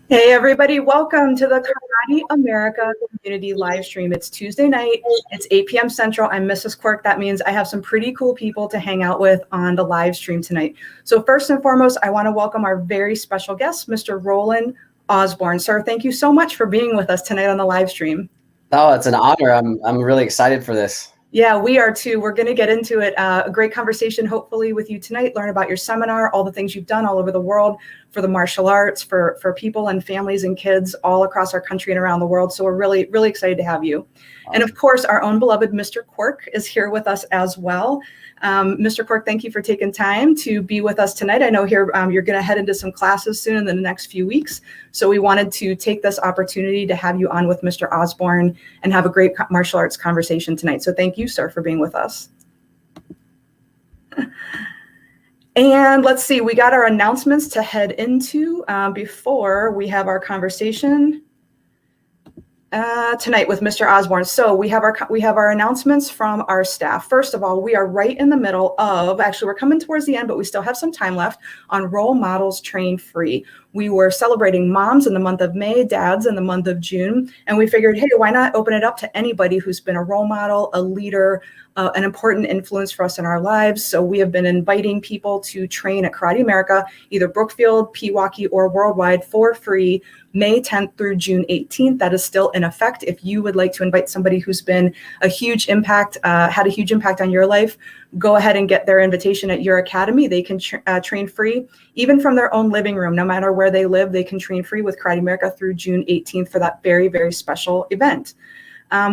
Hey everybody, welcome to the Karate America community live stream. It's Tuesday night, it's 8 p.m. Central. I'm Mrs. Quirk. That means I have some pretty cool people to hang out with on the live stream tonight. So first and foremost, I want to welcome our very special guest, Mr. Roland Osborne. Sir, thank you so much for being with us tonight on the live stream. Oh, it's an honor. I'm really excited for this. Yeah, we are too. We're going to get into it. A great conversation, hopefully, with you tonight. Learn about your seminar, all the things you've done all over the world for the martial arts, for people and families and kids all across our country and around the world. So we're really, really excited to have you. Awesome. And of course, our own beloved Mr. Quirk is here with us as well. Mr. Quirk, thank you for taking time to be with us tonight. I know here you're going to head into some classes soon in the next few weeks. So we wanted to take this opportunity to have you on with Mr. Osborne and have a great martial arts conversation tonight. So thank you, sir, for being with us. And let's see, we got our announcements to head into before we have our conversation tonight with Mr. Osborne. So we have our announcements from our staff. First of all, we are right in the middle of, actually we're coming towards the end, but we still have some time left on Role Models Train Free. We were celebrating moms in the month of May, dads in the month of June. And we figured, hey, why not open it up to anybody who's been a role model, a leader, an important influence for us in our lives. So we have been inviting people to train at Karate America, either Brookfield, Pewaukee, or worldwide for free, May 10th through June 18th. That is still in effect. If you would like to invite somebody who's been a huge impact, had a huge impact on your life, go ahead and get their invitation at your academy. They can train free, even from their own living room. No matter where they live, they can train free with Karate America through June 18th for that very, very special event.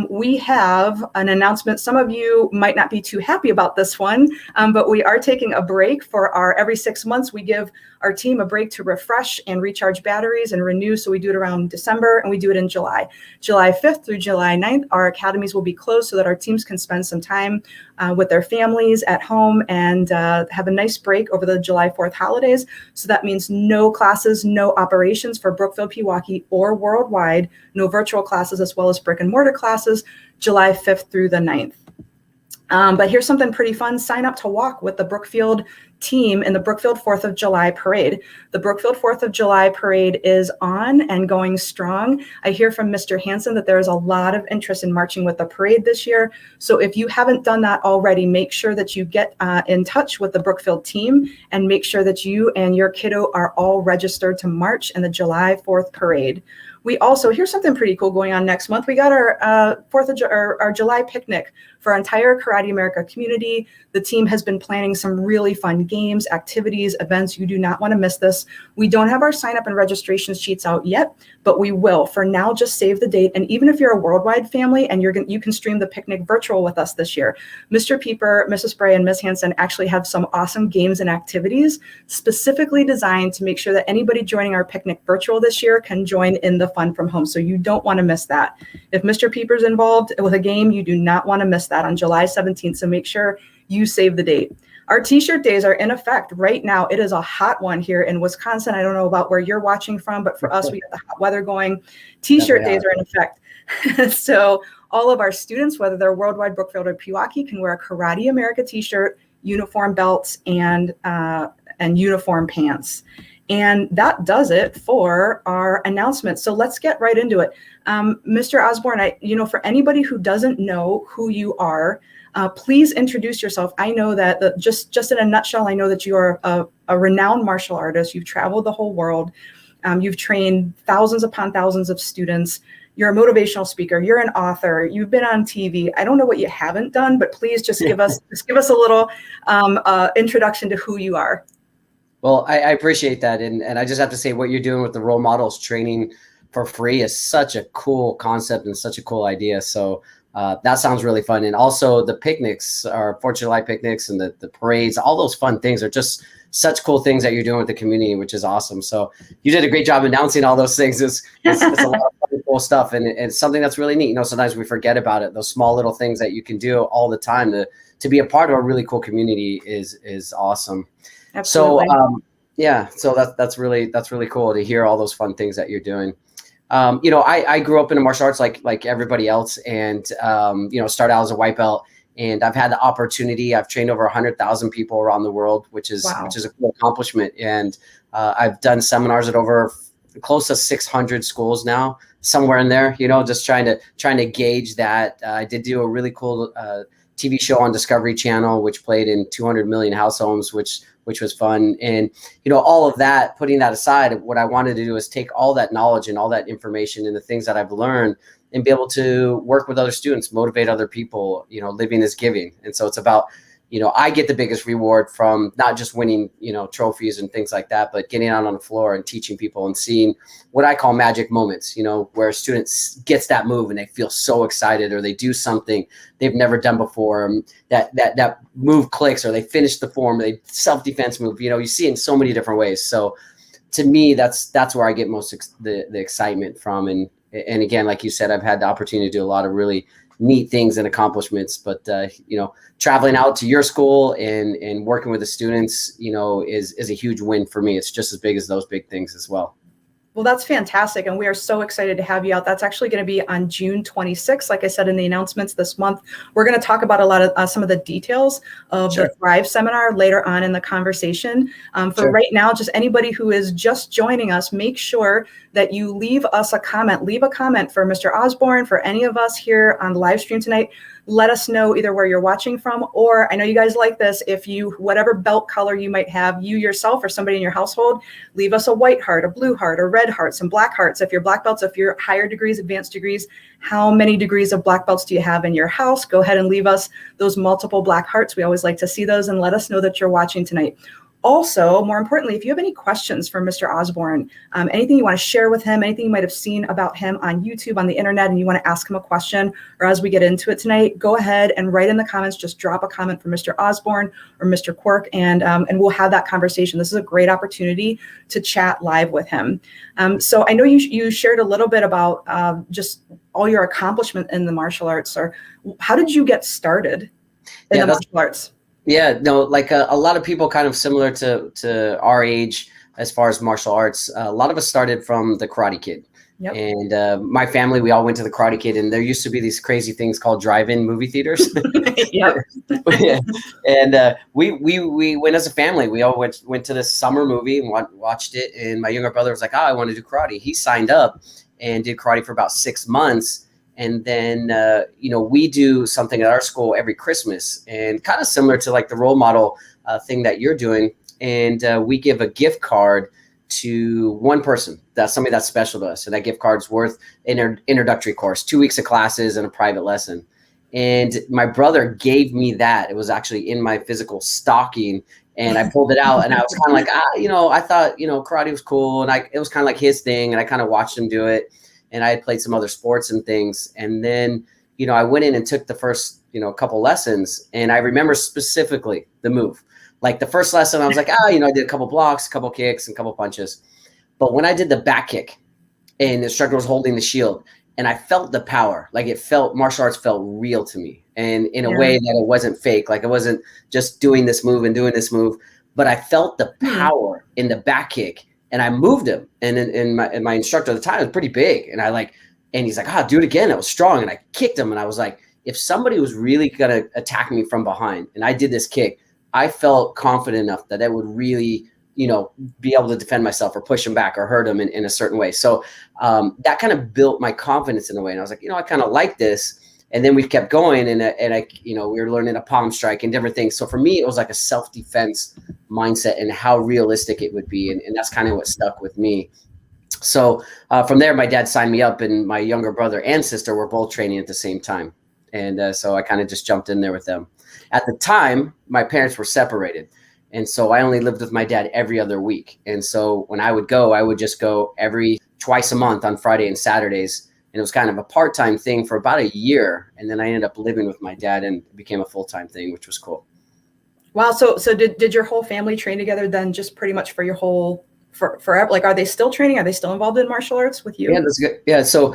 We have an announcement. Some of you might not be too happy about this one, but we are taking a break for our every 6 months. We give our team a break to refresh and recharge batteries and renew. So we do it around December, and we do it in July. July 5th through July 9th, our academies will be closed so that our teams can spend some time with their families at home and have a nice break over the July 4th holidays. So that means no classes, no operations for Brookfield, Pewaukee, or worldwide, no virtual classes, as well as brick and mortar classes, July 5th through the 9th. But here's something pretty fun. Sign up to walk with the Brookfield team in the Brookfield 4th of July parade. The Brookfield 4th of July parade is on and going strong. I hear from Mr. Hansen that there is a lot of interest in marching with the parade this year. So if you haven't done that already, make sure that you get in touch with the Brookfield team and make sure that you and your kiddo are all registered to march in the July 4th parade. We also, here's something pretty cool going on next month. We got our our July picnic for our entire Karate America community. The team has been planning some really fun games, activities, events. You do not want to miss this. We don't have our sign up and registration sheets out yet, but we will. For now, just save the date. And even if you're a worldwide family and you can stream the picnic virtual with us this year. Mr. Pieper, Mrs. Bray, and Ms. Hansen actually have some awesome games and activities specifically designed to make sure that anybody joining our picnic virtual this year can join in the fun from home. So you don't want to miss that. If Mr. Pieper's involved with a game, you do not want to miss that on July 17th. So make sure you save the date. Our t-shirt days are in effect right now. It is a hot one here in Wisconsin. I don't know about where you're watching from, but for us, we have the hot weather going. T-shirt days are in effect. So all of our students, whether they're worldwide, Brookfield, or Pewaukee, can wear a Karate America t-shirt, uniform belts, and uniform pants. And that does it for our announcement. So let's get right into it. Mr. Osborne, for anybody who doesn't know who you are, please introduce yourself. I know that just in a nutshell, I know that you are a renowned martial artist. You've traveled the whole world. You've trained thousands upon thousands of students. You're a motivational speaker. You're an author. You've been on TV. I don't know what you haven't done, but please just give us a little introduction to who you are. Well, I appreciate that. And I just have to say what you're doing with the role models training for free is such a cool concept and such a cool idea. So that sounds really fun. And also the picnics, our 4th of July picnics and the parades, all those fun things are just such cool things that you're doing with the community, which is awesome. So you did a great job announcing all those things. It's a lot of cool stuff. And it's something that's really neat. Sometimes we forget about it. Those small little things that you can do all the time to be a part of a really cool community is awesome. Absolutely. So that's really cool to hear all those fun things that you're doing. I grew up in the martial arts like everybody else, and started out as a white belt, and I've had the opportunity. I've trained over 100,000 people around the world, which is a cool accomplishment. And I've done seminars at over close to 600 schools now, somewhere in there. Just trying to gauge that. I did do a really cool TV show on Discovery Channel, which played in 200 million house homes, which was fun. And, all of that, putting that aside, what I wanted to do is take all that knowledge and all that information and the things that I've learned and be able to work with other students, motivate other people. Living is giving. And so it's about, I get the biggest reward from not just winning, trophies and things like that, but getting out on the floor and teaching people and seeing what I call magic moments, where a student gets that move and they feel so excited, or they do something they've never done before. That move clicks, or they finish the form, they self-defense move, you see it in so many different ways. So to me, that's where I get most the excitement from. And again, like you said, I've had the opportunity to do a lot of really neat things and accomplishments, but traveling out to your school and working with the students, is a huge win for me. It's just as big as those big things as well. Well, that's fantastic. And we are so excited to have you out. That's actually going to be on June 26th. Like I said in the announcements this month, we're going to talk about a lot of some of the details of the Thrive seminar later on in the conversation. For right now, just anybody who is just joining us, make sure that you leave us a comment. Leave a comment for Mr. Osborne, for any of us here on the live stream tonight. Let us know either where you're watching from, or I know you guys like this, if you, whatever belt color you might have, you yourself or somebody in your household, leave us a white heart, a blue heart, a red heart, some black hearts. If you're black belts, if you're higher degrees, advanced degrees, how many degrees of black belts do you have in your house? Go ahead and leave us those multiple black hearts. We always like to see those, and let us know that you're watching tonight. Also, more importantly, if you have any questions for Mr. Osborne, anything you want to share with him, anything you might have seen about him on YouTube, on the internet, and you want to ask him a question, or as we get into it tonight, go ahead and write in the comments, just drop a comment for Mr. Osborne or Mr. Quirk, and we'll have that conversation. This is a great opportunity to chat live with him. So I know you shared a little bit about just all your accomplishment in the martial arts, or how did you get started in the martial arts? Yeah, no, like a lot of people kind of similar to our age as far as martial arts. A lot of us started from the Karate Kid. Yep. And my family, we all went to the Karate Kid, and there used to be these crazy things called drive-in movie theaters. Yep. Yeah. And we went as a family. We all went to this summer movie and watched it. And my younger brother was like, "Oh, I want to do karate." He signed up and did karate for about 6 months. And then, we do something at our school every Christmas, and kind of similar to like the role model thing that you're doing. And we give a gift card to one person, that's somebody that's special to us. And that gift card's worth an introductory course, 2 weeks of classes and a private lesson. And my brother gave me that. It was actually in my physical stocking. And I pulled it out, and I was kind of like, I thought, karate was cool. And it was kind of like his thing. And I kind of watched him do it. And I had played some other sports and things. And then, I went in and took the first, couple lessons. And I remember specifically the move. Like the first lesson, I was like, I did a couple blocks, a couple kicks, and a couple punches. But when I did the back kick and the instructor was holding the shield, and I felt the power, like martial arts felt real to me. And in a way that it wasn't fake. Like it wasn't just doing this move and doing this move, but I felt the power in the back kick. And I moved him, and my instructor at the time was pretty big, and and he's like, do it again. It was strong, and I kicked him, and I was like, if somebody was really gonna attack me from behind, and I did this kick, I felt confident enough that it would really, be able to defend myself or push him back or hurt him in a certain way. So that kind of built my confidence in a way, and I was like, I kind of like this. And then we kept going, and I, we were learning a palm strike and different things. So for me, it was like a self-defense mindset and how realistic it would be. And that's kind of what stuck with me. So from there, my dad signed me up, and my younger brother and sister were both training at the same time. And so I kind of just jumped in there with them. At the time, my parents were separated. And so I only lived with my dad every other week. And so when I would go, I would just go twice a month on Friday and Saturdays. And it was kind of a part-time thing for about a year. And then I ended up living with my dad, and it became a full-time thing, which was cool. Wow. So did your whole family train together then, just pretty much for your whole, forever? Like, are they still training? Are they still involved in martial arts with you? Yeah, that's good. Yeah. So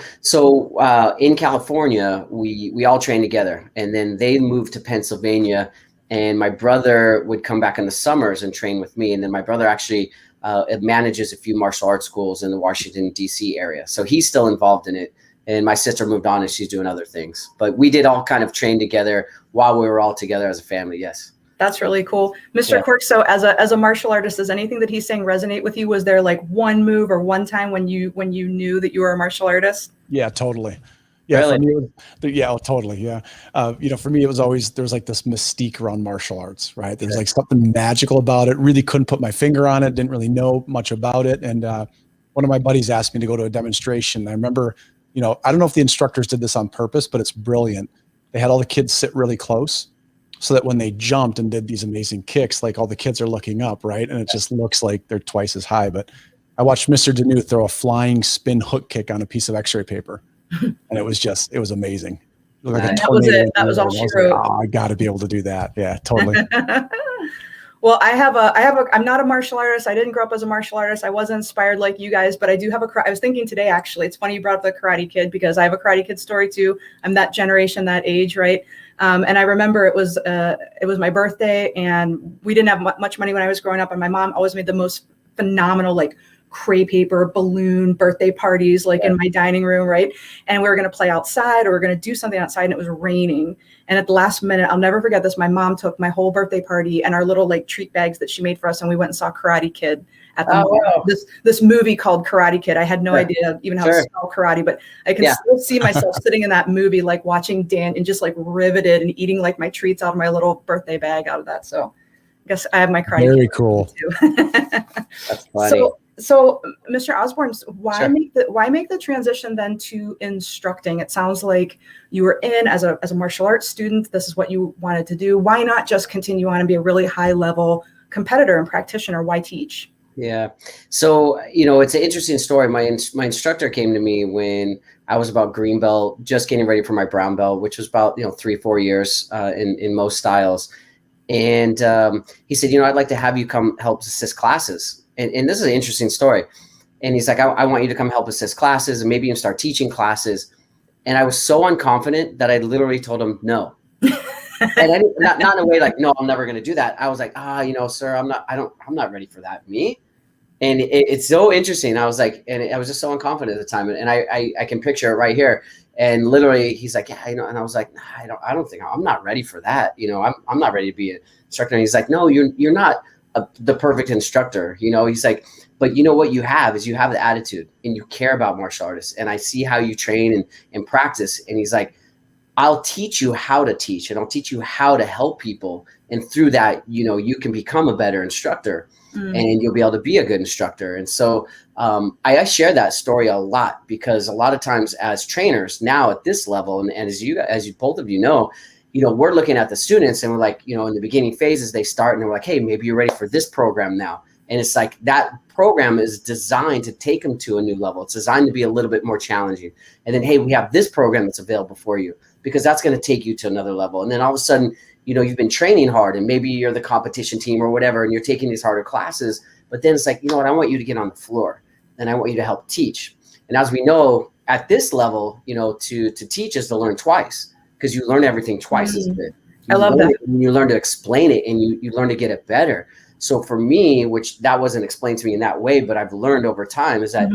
in California, we all trained together, and then they moved to Pennsylvania, and my brother would come back in the summers and train with me. And then my brother actually manages a few martial arts schools in the Washington, D.C. area. So he's still involved in it. And my sister moved on, and she's doing other things. But we did all kind of train together while we were all together as a family. Yes. That's really cool. Mr. Quirk, so as a martial artist, does anything that he's saying resonate with you? Was there like one move or one time when you knew that you were a martial artist? Yeah, totally. Yeah, really? For me, totally. Yeah. For me, it was always, there was like this mystique around martial arts, right? There's like something magical about it. Really couldn't put my finger on it. Didn't really know much about it. And one of my buddies asked me to go to a demonstration. I remember, I don't know if the instructors did this on purpose, but it's brilliant. They had all the kids sit really close so that when they jumped and did these amazing kicks, like all the kids are looking up, right? And it just looks like they're twice as high. But I watched Mr. Danu throw a flying spin hook kick on a piece of x-ray paper. And it was amazing. It was like a tornado. That was all she wrote. Like, I got to be able to do that. Yeah, totally. Well, I'm not a martial artist. I didn't grow up as a martial artist. I wasn't inspired like you guys, but I do have I was thinking today, actually, it's funny you brought up the Karate Kid, because I have a Karate Kid story too. I'm that generation, that age, right? And I remember it was my birthday, and we didn't have much money when I was growing up, and my mom always made the most phenomenal, like, crepe paper, balloon, birthday parties, like in my dining room, right? And we were going to play outside, or we were going to do something outside, and it was raining. And at the last minute, I'll never forget this. My mom took my whole birthday party and our little like treat bags that she made for us, and we went and saw Karate Kid at the mall. This movie called Karate Kid. I had no idea even how to spell karate, but I can still see myself sitting in that movie, like watching Dan and just like riveted and eating like my treats out of my little birthday bag out of that. So I guess I have my karate. Very cool. Too. That's funny. So, Mr. Osborne, why make the transition then to instructing? It sounds like you were in as a martial arts student. This is what you wanted to do. Why not just continue on and be a really high level competitor and practitioner? Why teach? Yeah. So, it's an interesting story. My instructor came to me when I was about green belt, just getting ready for my brown belt, which was about, 3-4 years in most styles. And he said, I'd like to have you come help assist classes. And this is an interesting story. And he's like, I want you to come help assist classes and maybe even start teaching classes. And I was so unconfident that I literally told him no. And not in a way like, no, I'm never going to do that. I was like, sir, I'm not ready for that. Me. And it's so interesting. I was like, and I was just so unconfident at the time. And I can picture it right here. And literally he's like, yeah, and I was like, I don't think I'm not ready for that. I'm not ready to be an instructor. And he's like, no, you're not the perfect instructor. He's like, but what you have is you have the attitude and you care about martial artists. And I see how you train and practice. And he's like, I'll teach you how to teach, and I'll teach you how to help people. And through that, you can become a better instructor and you'll be able to be a good instructor. And so I share that story a lot, because a lot of times as trainers now at this level, and as you both of you know, we're looking at the students and we're like, in the beginning phases, they start and we're like, hey, maybe you're ready for this program now. And it's like that program is designed to take them to a new level. It's designed to be a little bit more challenging. And then, hey, we have this program that's available for you, because that's going to take you to another level. And then all of a sudden, you've been training hard and maybe you're the competition team or whatever, and you're taking these harder classes. But then it's like, I want you to get on the floor and I want you to help teach. And as we know at this level, to teach is to learn twice, because you learn everything twice as good. I love that. You learn to explain it and you learn to get it better. So for me, which that wasn't explained to me in that way, but I've learned over time, is that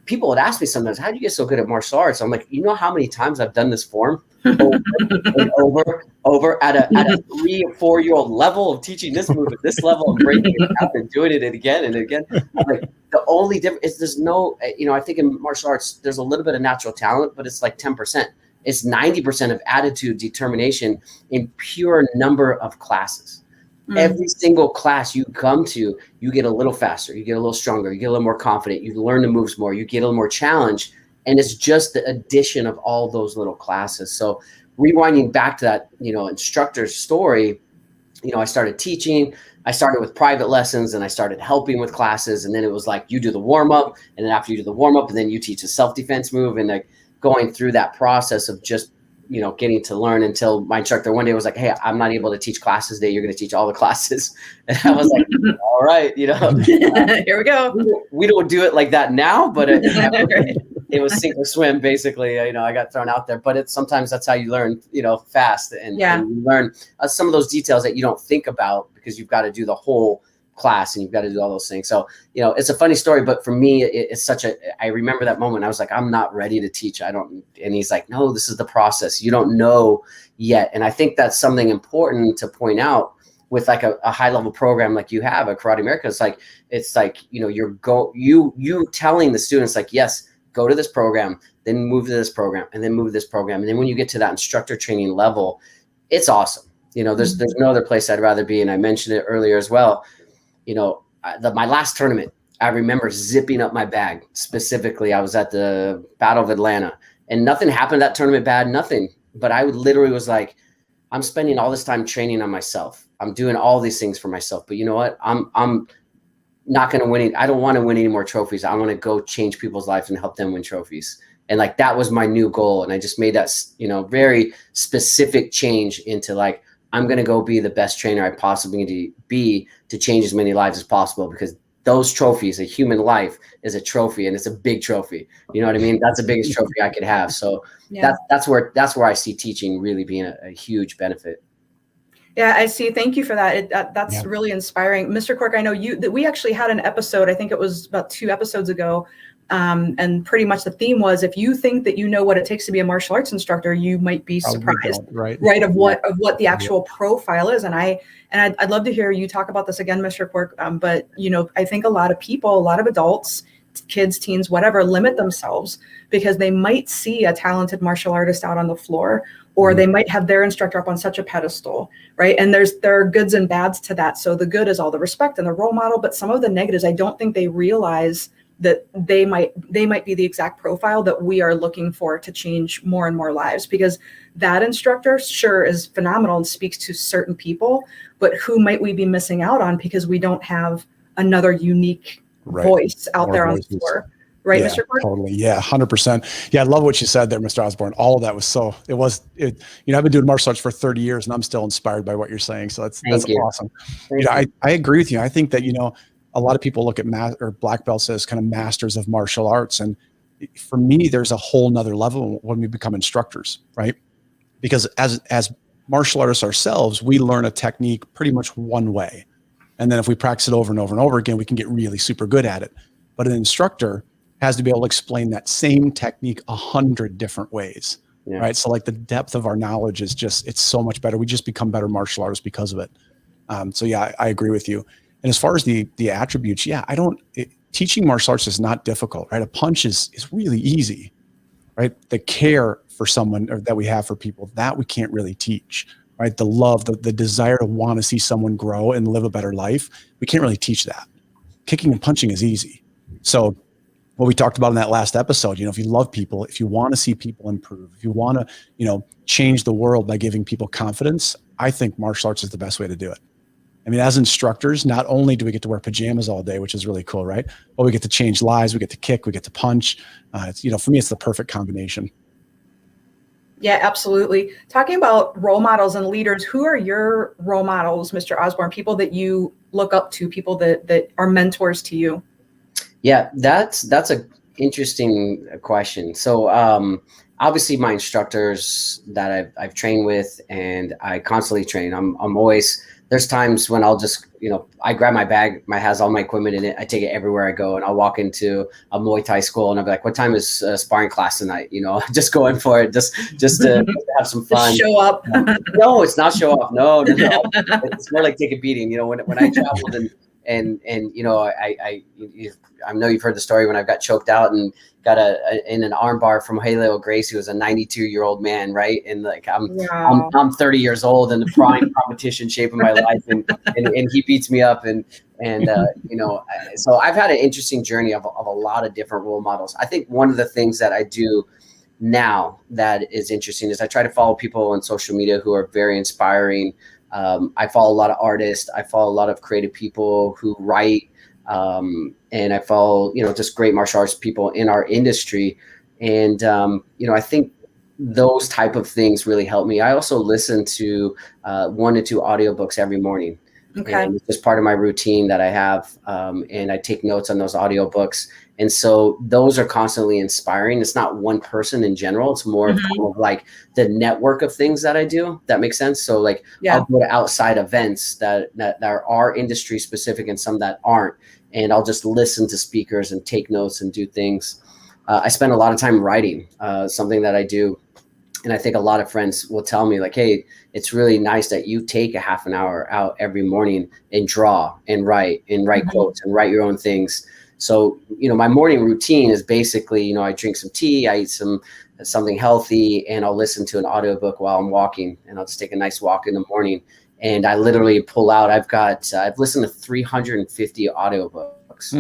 people would ask me sometimes, how do you get so good at martial arts? I'm like, how many times I've done this form over and over at a 3 or 4 year old level of teaching this move at this level and breaking it up and doing it again and again. Like, the only difference is there's no, I think in martial arts, there's a little bit of natural talent, but it's like 10%. It's 90% of attitude, determination in pure number of classes. Every single class you come to, you get a little faster, you get a little stronger, you get a little more confident, you learn the moves more, you get a little more challenge. And it's just the addition of all those little classes. So rewinding back to that, instructor's story, I started teaching. I started with private lessons and I started helping with classes. And then it was like, you do the warm up, and then after you do the warm up, and then you teach a self-defense move, and like going through that process of just getting to learn, until my instructor one day was like, hey, I'm not able to teach classes today. You're going to teach all the classes. And I was like, all right, here we go. We don't do it like that now, but it was sink or swim, basically. I got thrown out there, but sometimes that's how you learn, fast. And you learn some of those details that you don't think about, because you've got to do the whole class and you've got to do all those things. So, it's a funny story, but for me, it's I remember that moment. I was like, I'm not ready to teach. And he's like, no, this is the process. You don't know yet. And I think that's something important to point out with like a high level program like you have at Karate America. It's like, you telling the students like, yes, go to this program, then move to this program, and then move to this program. And then when you get to that instructor training level, it's awesome. There's no other place I'd rather be. And I mentioned it earlier as well. My last tournament, I remember zipping up my bag. Specifically, I was at the Battle of Atlanta, and nothing happened that tournament bad, nothing. But I literally was like, I'm spending all this time training on myself. I'm doing all these things for myself. But you know what? I'm not going to win it. I don't want to win any more trophies. I want to go change people's lives and help them win trophies. And like, that was my new goal. And I just made that, very specific change into like, I'm going to go be the best trainer I possibly need to be to change as many lives as possible, because those trophies, a human life is a trophy, and it's a big trophy. You know what I mean? That's the biggest trophy I could have. So that's where I see teaching really being a huge benefit. Yeah, I see. Thank you for that. That's really inspiring. Mr. Quirk, I know we actually had an episode, I think it was about 2 episodes ago. And pretty much the theme was, if you think that you know what it takes to be a martial arts instructor, you might be surprised, right? Of what the actual profile is. And I'd love to hear you talk about this again, Mr. Quirk. But, I think a lot of people, a lot of adults, kids, teens, whatever, limit themselves because they might see a talented martial artist out on the floor, or they might have their instructor up on such a pedestal, right? And there are goods and bads to that. So the good is all the respect and the role model, but some of the negatives, I don't think they realize that they might be the exact profile that we are looking for to change more and more lives, because that instructor sure is phenomenal and speaks to certain people, but who might we be missing out on because we don't have another unique voice out there on the floor. Right, Mr. Quirk? Totally. Yeah, 100%. Yeah, I love what you said there, Mr. Osborne. All of that was I've been doing martial arts for 30 years and I'm still inspired by what you're saying. So that's awesome. I agree with you. I think that, a lot of people look at black belts as kind of masters of martial arts. And for me, there's a whole nother level when we become instructors, right? Because as martial artists ourselves, we learn a technique pretty much one way. And then if we practice it over and over and over again, we can get really super good at it. But an instructor has to be able to explain that same technique 100 different ways, right? So like the depth of our knowledge is it's so much better. We just become better martial artists because of it. I agree with you. And as far as the attributes, teaching martial arts is not difficult, right? A punch is really easy, right? The care for someone that we have for people, that we can't really teach, right? The love, the desire to want to see someone grow and live a better life, we can't really teach that. Kicking and punching is easy. So what we talked about in that last episode, if you love people, if you want to see people improve, if you want to, change the world by giving people confidence, I think martial arts is the best way to do it. I mean, as instructors, not only do we get to wear pajamas all day, which is really cool, right? But we get to change lives, we get to kick, we get to punch. For me, it's the perfect combination. Yeah, absolutely. Talking about role models and leaders, who are your role models, Mr. Osborne? People that you look up to, people that are mentors to you? Yeah, that's a interesting question. So obviously my instructors that I've trained with and I constantly train, I'm always, there's times when I'll just, I grab my bag, has all my equipment in it. I take it everywhere I go, and I'll walk into a Muay Thai school and I'll be like, what time is sparring class tonight? Just going for it, just to have some fun. Just show up. No, it's not show off. No. It's more like take a beating. When I traveled and I know you've heard the story when I got choked out and got in an arm bar from Haleo Gracie, who was a 92-year-old man, right? And like I'm 30 years old in the prime competition shape of my life, and he beats me up, and so I've had an interesting journey of a lot of different role models. I think one of the things that I do now that is interesting is I try to follow people on social media who are very inspiring. I follow a lot of artists. I follow a lot of creative people who write. And I follow, just great martial arts people in our industry. And, I think those type of things really help me. I also listen to 1 to 2 audiobooks every morning. Okay. And it's just part of my routine that I have. And I take notes on those audiobooks. And so those are constantly inspiring. It's not one person in general. It's more of like the network of things that I do. That makes sense. So like I'll go to outside events that are industry specific and some that aren't. And I'll just listen to speakers and take notes and do things. I spend a lot of time writing, something that I do. And I think a lot of friends will tell me like, hey, it's really nice that you take a half an hour out every morning and draw and write quotes and write your own things. So, my morning routine is basically, I drink some tea, I eat something healthy, and I'll listen to an audiobook while I'm walking, and I'll just take a nice walk in the morning. And I literally pull out, I've listened to 350 audiobooks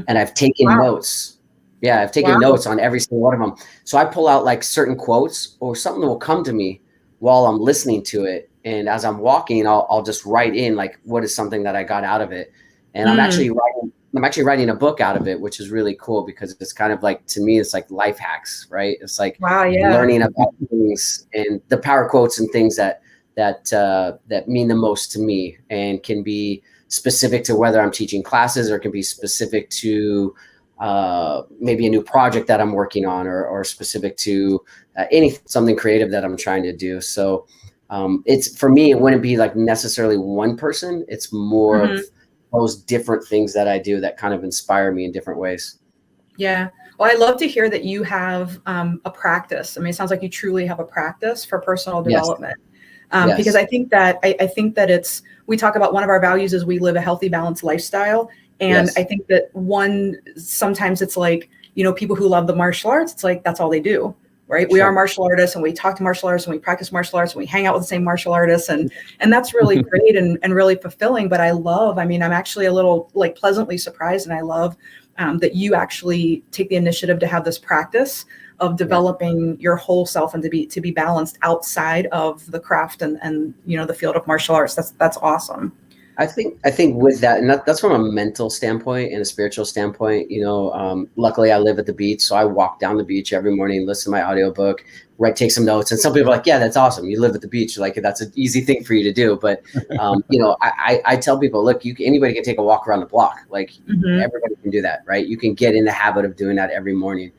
and I've taken notes. Yeah, I've taken notes on every single one of them. So I pull out like certain quotes or something that will come to me while I'm listening to it. And as I'm walking, I'll just write in like, what is something that I got out of it? And I'm actually writing a book out of it, which is really cool because it's kind of like, to me, it's like life hacks, right? It's like learning about things and the power quotes and things that mean the most to me and can be specific to whether I'm teaching classes or can be specific to maybe a new project that I'm working on or specific to something creative that I'm trying to do. So it's, for me, it wouldn't be like necessarily one person. It's more of those different things that I do that kind of inspire me in different ways. Yeah. Well, I love to hear that you have a practice. I mean, it sounds like you truly have a practice for personal development. Yes. Because I think that it's, we talk about one of our values is we live a healthy, balanced lifestyle. And I think that sometimes it's like, you know, people who love the martial arts, it's like, that's all they do, right? We are martial artists, and we talk to martial artists, and we practice martial arts, and we hang out with the same martial artists. And that's really great and really fulfilling. But I mean, I'm actually a little like pleasantly surprised, and I love that you actually take the initiative to have this practice of developing your whole self and to be balanced outside of the craft and you know, the field of martial arts. That's awesome. I think with that, and that's from a mental standpoint and a spiritual standpoint, you know, luckily I live at the beach, so I walk down the beach every morning, listen to my audiobook, take some notes. And some people are like, yeah, that's awesome. You live at the beach. Like, that's an easy thing for you to do. But, you know, I tell people, look, anybody can take a walk around the block. Like, everybody can do that, right? You can get in the habit of doing that every morning.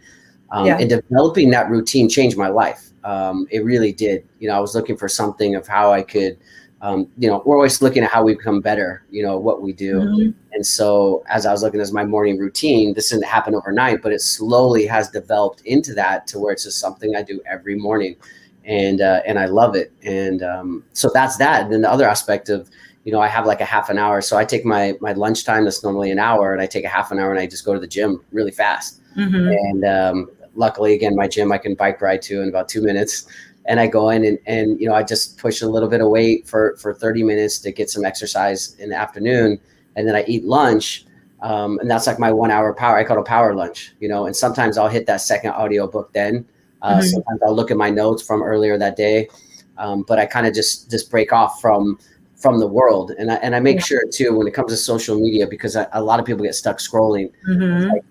And developing that routine changed my life. It really did. You know, I was looking for something of how I could, you know, we're always looking at how we become better, you know, what we do. And so as I was looking at my morning routine, this didn't happen overnight, but it slowly has developed into that, to where it's just something I do every morning. And I love it. And so that's that. And then the other aspect of, you know, I have like a half an hour. So I take my lunchtime, that's normally an hour, and I take a half an hour and I just go to the gym really fast. And luckily, again, my gym I can bike ride to in about 2 minutes. And I go in and, you know, I just push a little bit of weight for 30 minutes to get some exercise in the afternoon. And then I eat lunch. And that's like my 1 hour power. I call it a power lunch, you know, and sometimes I'll hit that second audio book then. Sometimes I'll look at my notes from earlier that day. But I kind of just break off from the world. And I make sure too, when it comes to social media, because a lot of people get stuck scrolling.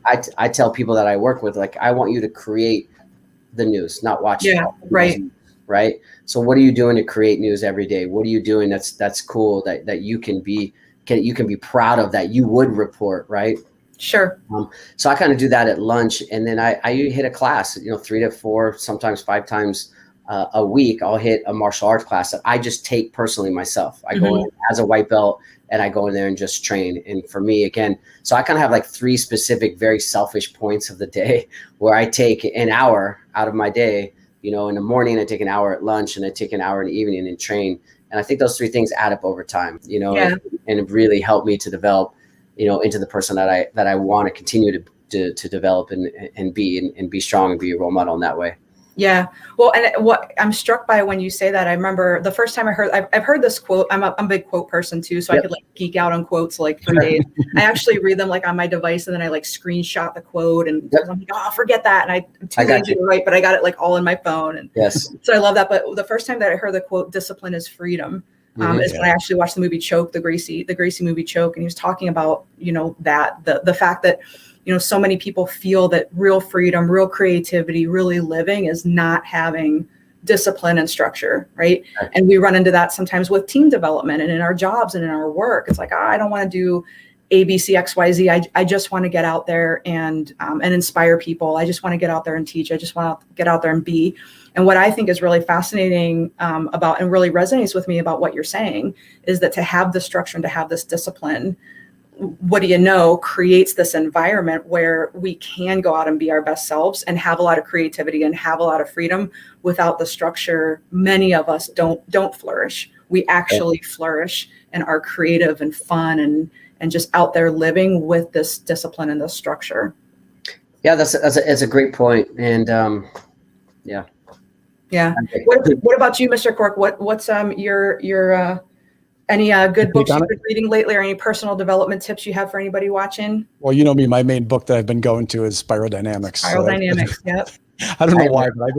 Like, I tell people that I work with, like, I want you to create the news, not watch it. Right. So what are you doing to create news every day? What are you doing that's cool that you can be proud of, that you would report, right? Sure. So I kind of do that at lunch, and then I hit a class, you know, 3 to 4, sometimes 5 times a week. I'll hit a martial arts class that I just take personally myself. I go in as a white belt, and I go in there and just train. And for me, again, so I kind of have like 3 specific, very selfish points of the day where I take an hour out of my day. You know, in the morning, I take an hour at lunch, and I take an hour in the evening and train. And I think those 3 things add up over time, you know, and it really helped me to develop, you know, into the person that I want to continue to develop and be strong and be a role model in that way. Yeah. Well, and what I'm struck by when you say that, I remember the first time I've heard this quote. I'm a big quote person too, so I could like geek out on quotes like for days. I actually read them like on my device, and then I like screenshot the quote, and I'm like, oh, forget that. And I'm too lazy to write, but I got it like all in my phone. And so I love that. But the first time that I heard the quote, "Discipline is freedom," is when I actually watched the movie Choke, the Gracie movie Choke, and he was talking about, you know, that the fact that, you know, so many people feel that real freedom, real creativity, really living is not having discipline and structure, right? And we run into that sometimes with team development and in our jobs and in our work. It's like, I don't want to do A, B, C, X, Y, Z. I just want to get out there and inspire people. I just want to get out there and teach. I just want to get out there and be. And what I think is really fascinating about, and really resonates with me about what you're saying, is that to have the structure and to have this discipline, what do you know, creates this environment where we can go out and be our best selves and have a lot of creativity and have a lot of freedom. Without the structure, many of us don't flourish. We actually flourish and are creative and fun and just out there living with this discipline and this structure. Yeah, that's a great point. And yeah. What about you, Mr. Cork? What's your any good books you've been reading lately, or any personal development tips you have for anybody watching? Well, you know me, my main book that I've been going to is Spiral Dynamics. Yep. I don't know why, but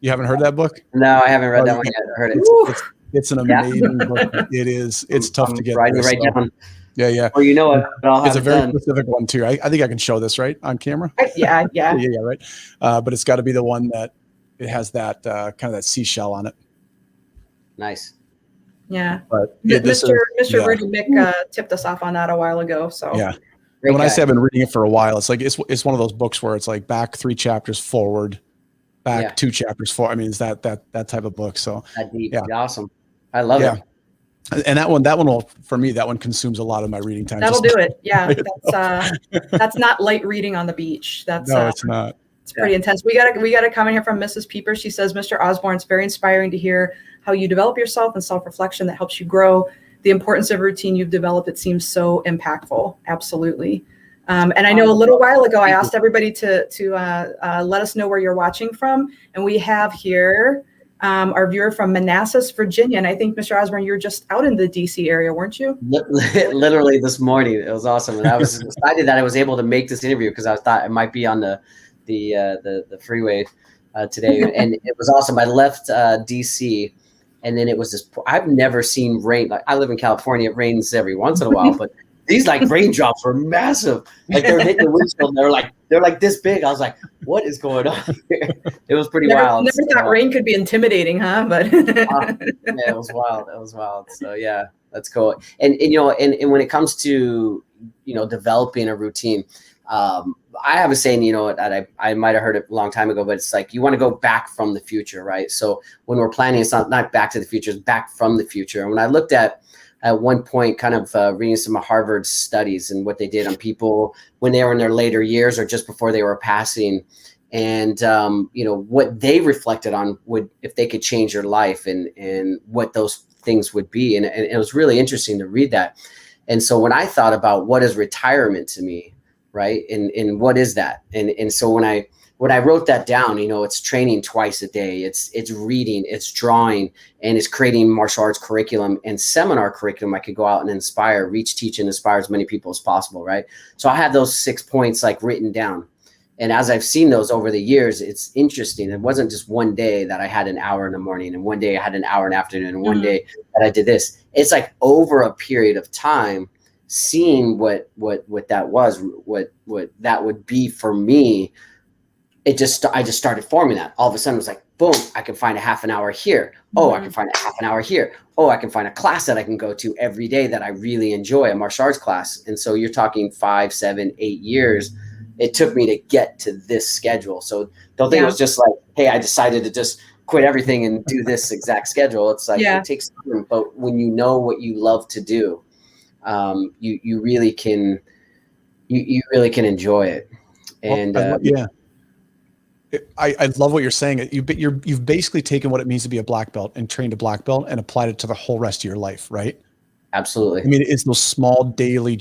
you haven't heard that book? No, I haven't read that one yet. I heard it. It's an amazing book. It is. It's tough to get. Right down. Yeah. Well, you know what? It's a very specific one too. I think I can show this right on camera. Yeah. Right. But it's got to be the one that it has that kind of that seashell on it. Nice. Yeah, but Mr. Rudy Mick tipped us off on that a while ago. So yeah, and when I say I've been reading it for a while, it's like it's one of those books where it's like back 3 chapters forward, back 2 chapters, 4. I mean, it's that type of book. So that deep. yeah, Awesome. I love it. And that one will, for me, that one consumes a lot of my reading time. That'll do it. Yeah. That's not light reading on the beach. No, it's not. It's pretty intense. We got a comment here from Mrs. Pieper. She says, Mr. Osborne, it's very inspiring to hear how you develop yourself and self-reflection that helps you grow. The importance of routine you've developed, it seems so impactful. Absolutely. And I know a little while ago, I asked everybody to let us know where you're watching from. And we have here our viewer from Manassas, Virginia. And I think, Mr. Osborne, you were just out in the DC area, weren't you? Literally this morning. It was awesome. And I was excited that I was able to make this interview because I thought it might be on the freeway today. And it was awesome. I left DC, and then it was this, I've never seen rain. Like, I live in California. It rains every once in a while, but these like raindrops were massive. Like they're hitting the windshield. They're like this big. I was like, what is going on here? It was pretty wild. Never thought rain could be intimidating, huh? But yeah, it was wild. It was wild. So yeah, that's cool. And and when it comes to, developing a routine, I have a saying, that I might have heard it a long time ago, but it's like, you want to go back from the future, right? So when we're planning, it's not back to the future, it's back from the future. And when I looked at one point, kind of reading some of Harvard studies and what they did on people when they were in their later years or just before they were passing, and what they reflected on if they could change their life and what those things would be. And it was really interesting to read that. And so when I thought about what is retirement to me, right, and what is that, and so when I wrote that down, it's training twice a day, it's reading, it's drawing, and it's creating martial arts curriculum and seminar curriculum I could go out and inspire, reach, teach, and inspire as many people as possible, right? So I had those 6 points like written down. And as I've seen those over the years, it's interesting. It wasn't just one day that I had an hour in the morning, and one day I had an hour in the afternoon, and one day that I did this. It's like over a period of time, seeing what that was, what that would be for me. I just started forming that. All of a sudden it was like, boom, I can find a half an hour here. Oh, I can find a half an hour here. Oh, I can find a class that I can go to every day that I really enjoy, a martial arts class. And so you're talking 5, 7, 8 years it took me to get to this schedule. So don't think it was just like, hey, I decided to just quit everything and do this exact schedule. It's like, it takes time, but when you know what you love to do, you really can, you really can enjoy it. And I love what you're saying. You've basically taken what it means to be a black belt and trained a black belt and applied it to the whole rest of your life, right? Absolutely. I mean, it's those small daily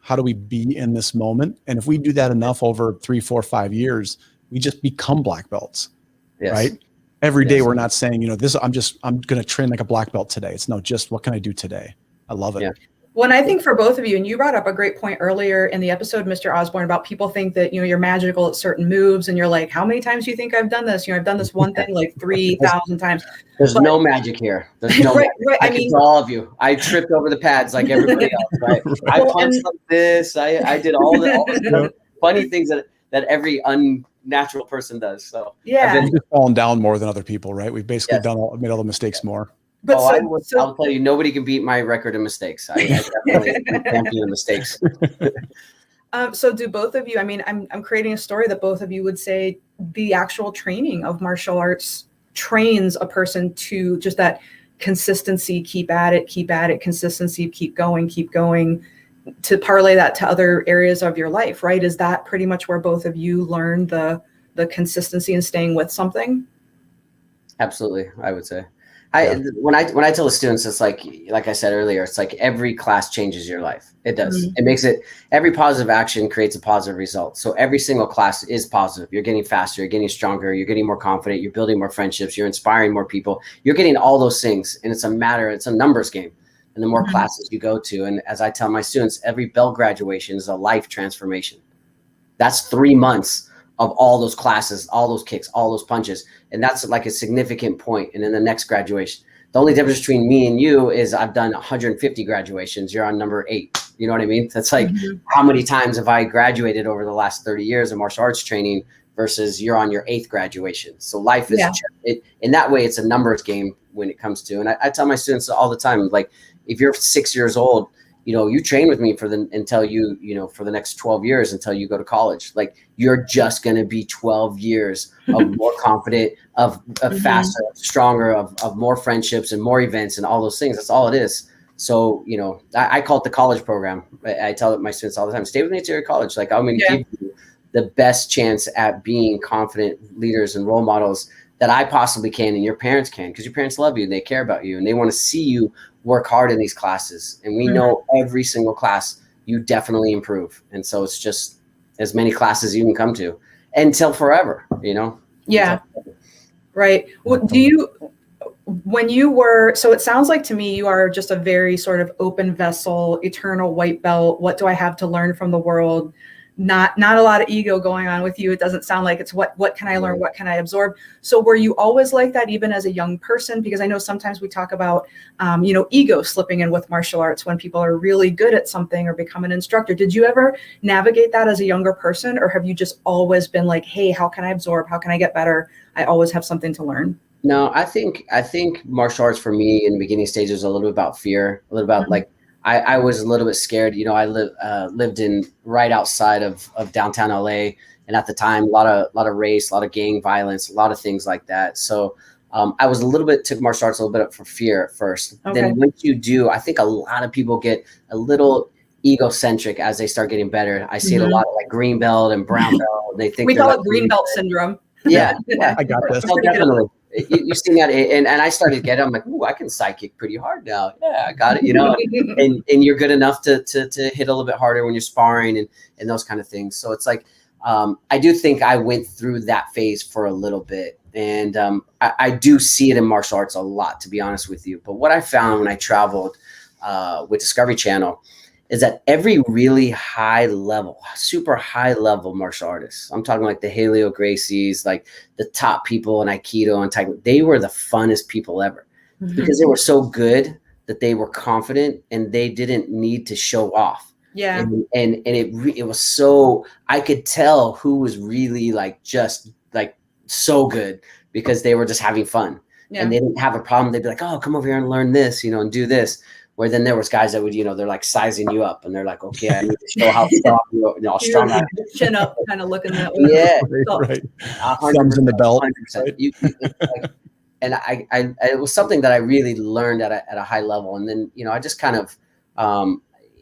how do we be in this moment? And if we do that enough over 3, 4, 5 years, we just become black belts, right? Every day we're not saying, I'm going to train like a black belt today. It's just what can I do today? I love it. Yeah. Well, and I think for both of you, and you brought up a great point earlier in the episode, Mr. Osborne, about people think that, you're magical at certain moves. And you're like, how many times do you think I've done this? I've done this one thing like 3,000 times. There's no magic here. There's no magic. I mean, all of you. I tripped over the pads like everybody else, right? I punched like this. I did all the funny things that every unnatural person does. So I've just fallen down more than other people, right? We've basically made all the mistakes more. But I'll tell you, nobody can beat my record of mistakes. I definitely champion mistakes. So do both of you, I mean, I'm creating a story that both of you would say the actual training of martial arts trains a person to just that consistency, keep at it, consistency, keep going, to parlay that to other areas of your life, right? Is that pretty much where both of you learn the consistency and staying with something? Absolutely, I would say. When I tell the students, it's like I said earlier, it's like every class changes your life. It does. It makes it, every positive action creates a positive result. So every single class is positive. You're getting faster, you're getting stronger, you're getting more confident, you're building more friendships, you're inspiring more people. You're getting all those things. And it's a numbers game. And the more classes you go to, and as I tell my students, every bell graduation is a life transformation. That's 3 months of all those classes, all those kicks, all those punches. And that's like a significant point. And then the next graduation, the only difference between me and you is I've done 150 graduations. You're on number 8. You know what I mean? That's like, how many times have I graduated over the last 30 years of martial arts training versus you're on your 8th graduation. So life is, in that way, it's a numbers game when it comes to, and I tell my students all the time, like, if you're 6 years old, you train with me for the next 12 years until you go to college. Like, you're just going to be 12 years of more confident, of faster, stronger, of more friendships and more events and all those things. That's all it is. So, I call it the college program. I tell my students all the time, stay with me until you're college. Like, I'm going to give you the best chance at being confident leaders and role models that I possibly can, and your parents can, because your parents love you and they care about you and they want to see you work hard in these classes. And we know every single class you definitely improve. And so it's just as many classes you can come to until forever, Yeah. Right. Well, so it sounds like to me, you are just a very sort of open vessel, eternal white belt. What do I have to learn from the world? Not a lot of ego going on with you. It doesn't sound like it's what can I learn? What can I absorb? So were you always like that, even as a young person? Because I know sometimes we talk about, ego slipping in with martial arts when people are really good at something or become an instructor. Did you ever navigate that as a younger person? Or have you just always been like, hey, how can I absorb? How can I get better? I always have something to learn. No, I think martial arts for me in the beginning stages was a little bit about fear, a little about like, I was a little bit scared. I lived in right outside of downtown LA. And at the time, a lot of race, a lot of gang violence, a lot of things like that. So I was took martial arts a little bit up for fear at first. Okay. Then once you do, I think a lot of people get a little egocentric as they start getting better. I see it a lot like green belt and brown belt. They think we call it green belt syndrome. Yeah. I got this. Oh, definitely. You've seen that, and I started getting. I'm like, ooh, I can side kick pretty hard now. Yeah, I got it. And you're good enough to hit a little bit harder when you're sparring and those kind of things. So it's like, I do think I went through that phase for a little bit, and I do see it in martial arts a lot, to be honest with you. But what I found when I traveled with Discovery Channel is that every really high level, super high level martial artists, I'm talking like the Helio Gracies, like the top people in Aikido and Taekwondo, they were the funnest people ever because they were so good that they were confident and they didn't need to show off. Yeah. And it was so, I could tell who was really like, just like so good because they were just having fun and they didn't have a problem. They'd be like, oh, come over here and learn this, and do this. Where then there was guys that would, they're like sizing you up and they're like, okay, I need to show how strong strong I am. Chin up, kind of looking that way. Yeah, right. Thumbs in the belt. Right? And it was something that I really learned at a high level. And then, I just kind of,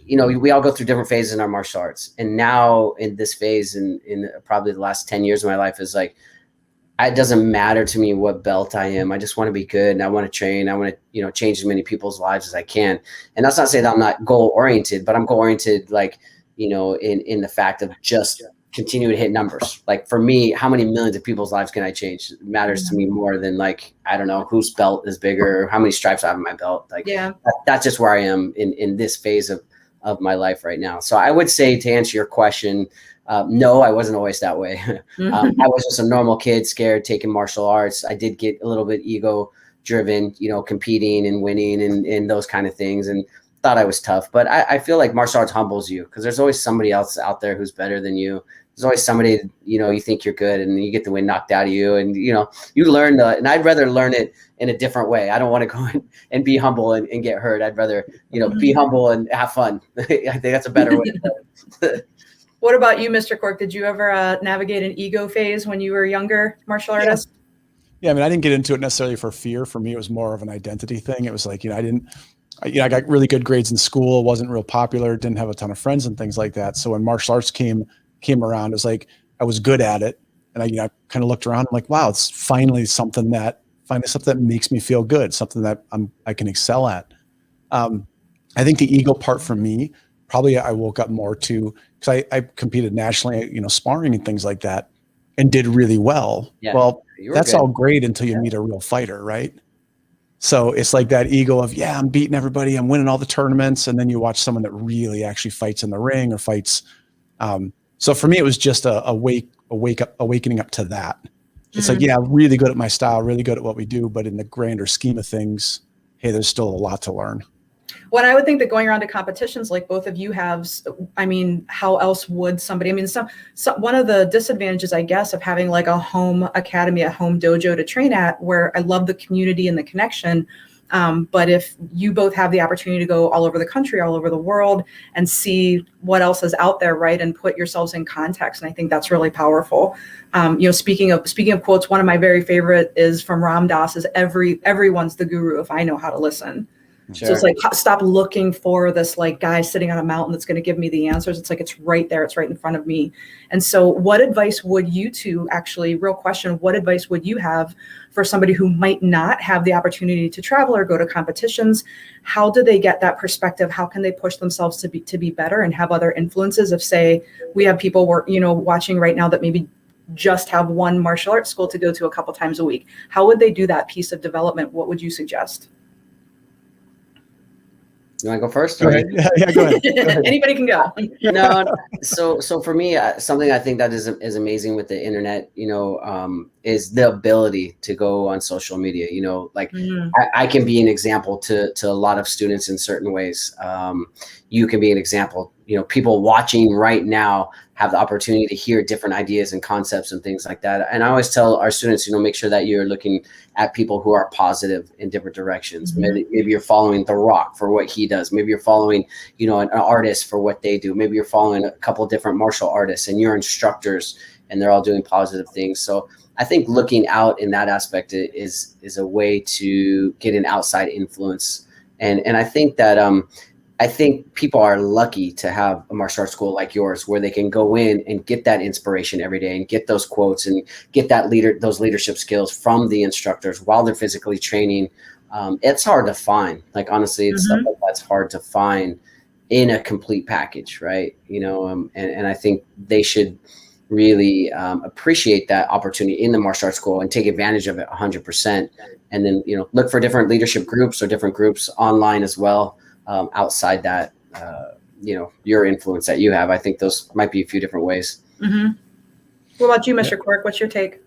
we all go through different phases in our martial arts. And now in this phase, in probably the last 10 years of my life, is like, it doesn't matter to me what belt I am. I just want to be good and I want to train. I want to, change as many people's lives as I can. And that's not saying that I'm not goal oriented, but I'm goal oriented, like, in the fact of just continue to hit numbers. Like for me, how many millions of people's lives can I change? It matters to me more than like, I don't know whose belt is bigger, or how many stripes I have on my belt. Like that's just where I am in this phase of my life right now. So I would say, to answer your question, no, I wasn't always that way. I was just a normal kid, scared, taking martial arts. I did get a little bit ego driven, competing and winning and those kind of things, and thought I was tough. But I feel like martial arts humbles you because there's always somebody else out there who's better than you. There's always somebody, you think you're good and you get the wind knocked out of you. And, you learn and I'd rather learn it in a different way. I don't want to go and be humble and get hurt. I'd rather, be humble and have fun. I think that's a better way. What about you, Mr. Cork? Did you ever navigate an ego phase when you were a younger martial artist? Yeah, I mean, I didn't get into it necessarily for fear. For me, it was more of an identity thing. It was like, I got really good grades in school, wasn't real popular, didn't have a ton of friends and things like that. So when martial arts came around, it was like I was good at it. And I kind of looked around, I'm like, wow, it's finally something that makes me feel good, something that I can excel at. I think the ego part for me, probably I woke up more to, because I competed nationally, sparring and things like that, and did really well. Yeah, well, that's all great until you meet a real fighter, right? So it's like that ego of, I'm beating everybody, I'm winning all the tournaments, and then you watch someone that really actually fights in the ring or fights. So for me, it was just awakening up to that. It's like, really good at my style, really good at what we do, but in the grander scheme of things, hey, there's still a lot to learn. Well, I would think that going around to competitions like both of you have, I mean, how else would somebody, one of the disadvantages, I guess, of having like a home academy, a home dojo to train at, where I love the community and the connection, But if you both have the opportunity to go all over the country, all over the world, and see what else is out there, right, and put yourselves in context, and I think that's really powerful. Speaking of quotes, one of my very favorite is from Ram Dass: "Is everyone's the guru if I know how to listen." Sure. So it's like, stop looking for this like guy sitting on a mountain that's going to give me the answers. It's like, it's right there. It's right in front of me. And so what advice would you two, actually, real question, what advice would you have for somebody who might not have the opportunity to travel or go to competitions? How do they get that perspective? How can they push themselves to be better and have other influences? If, say, we have people watching right now that maybe just have one martial arts school to go to a couple times a week. How would they do that piece of development? What would you suggest? You want to go first? Go ahead. Yeah, go ahead. Anybody can go. No. So for me, something I think that is amazing with the internet, is the ability to go on social media. I can be an example to a lot of students in certain ways. You can be an example. People watching right now have the opportunity to hear different ideas and concepts and things like that. And I always tell our students, make sure that you're looking at people who are positive in different directions. Maybe you're following The Rock for what he does. Maybe you're following, an artist for what they do. Maybe you're following a couple of different martial artists and your instructors, and they're all doing positive things. So I think looking out in that aspect is a way to get an outside influence. And I think that, I think people are lucky to have a martial arts school like yours, where they can go in and get that inspiration every day and get those quotes and get those leadership skills from the instructors while they're physically training. It's hard to find. Like, honestly, it's stuff like that's hard to find in a complete package, right? And I think they should really appreciate that opportunity in the martial arts school and take advantage of it 100%. And then, look for different leadership groups or different groups online as well. Outside that, your influence that you have. I think those might be a few different ways. What about you, Mr. Quirk? What's your take?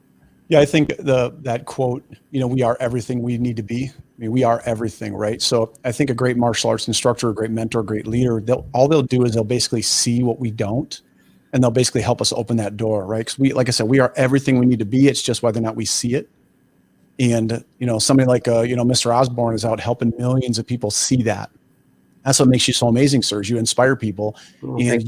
Yeah, I think that quote, we are everything we need to be. I mean, we are everything, right? So I think a great martial arts instructor, a great mentor, a great leader, all they'll do is they'll basically see what we don't, and they'll basically help us open that door, right? Because like I said, we are everything we need to be. It's just whether or not we see it. And, somebody like, Mr. Osborne is out helping millions of people see that. That's what makes you so amazing, sir. You inspire people, and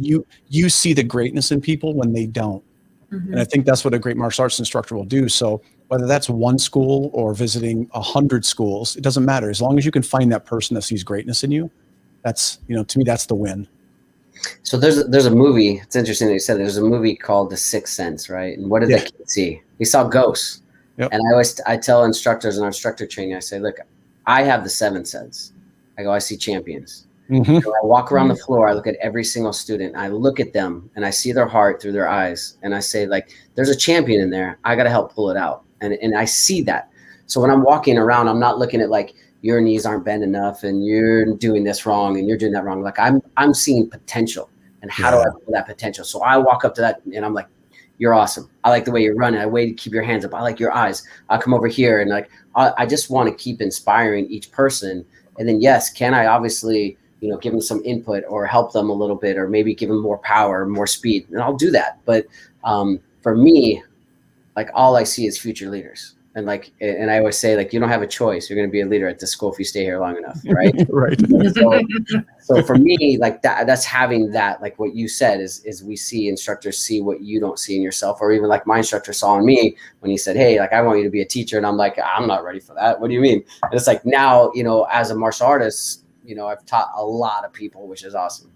you see the greatness in people when they don't. And I think that's what a great martial arts instructor will do. So whether that's one school or visiting 100 schools, it doesn't matter. As long as you can find that person that sees greatness in you, that's, to me, that's the win. So there's a movie. It's interesting that you said there's a movie called The Sixth Sense, right? And what did that kid see? He saw ghosts. Yep. And I tell instructors in our instructor training, I say, look, I have the seventh sense. I go, I see champions. I walk around the floor. I look at every single student. I look at them and I see their heart through their eyes. And I say, like, there's a champion in there. I got to help pull it out. And I see that. So when I'm walking around, I'm not looking at like, your knees aren't bent enough and you're doing this wrong and you're doing that wrong. Like, I'm seeing potential, and how do I pull that potential? So I walk up to that and I'm like, you're awesome. I like the way you're running. I way to keep your hands up. I like your eyes. I'll come over here. And like, I just want to keep inspiring each person. And then, yes, can I obviously, give them some input or help them a little bit, or maybe give them more power, more speed, and I'll do that. But for me, like, all I see is future leaders. And I always say, like, you don't have a choice. You're going to be a leader at this school if you stay here long enough, right? Right. So for me, like, that's having that, like what you said is we see instructors see what you don't see in yourself, or even like my instructor saw in me when he said, hey, like, I want you to be a teacher. And I'm like, I'm not ready for that. What do you mean? And it's like, now, as a martial artist, I've taught a lot of people, which is awesome.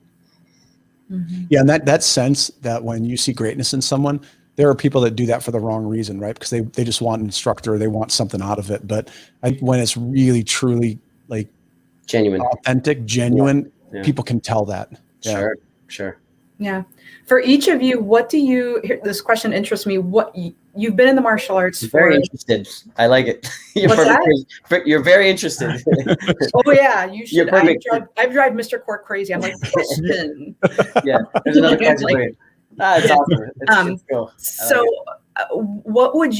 Yeah. And that sense that when you see greatness in someone, there are people that do that for the wrong reason, right? Because they just want an instructor, or they want something out of it. But when it's really, truly like genuine, authentic, genuine, people can tell that. Yeah. Sure. Yeah. For each of you, this question interests me. What you've been in the martial arts for? Very interested. I like it. You're very interested. Oh yeah, you should. I drive Mr. Quirk crazy. I'm like, question. Yeah. There's another question. It's awesome. It's cool. So what would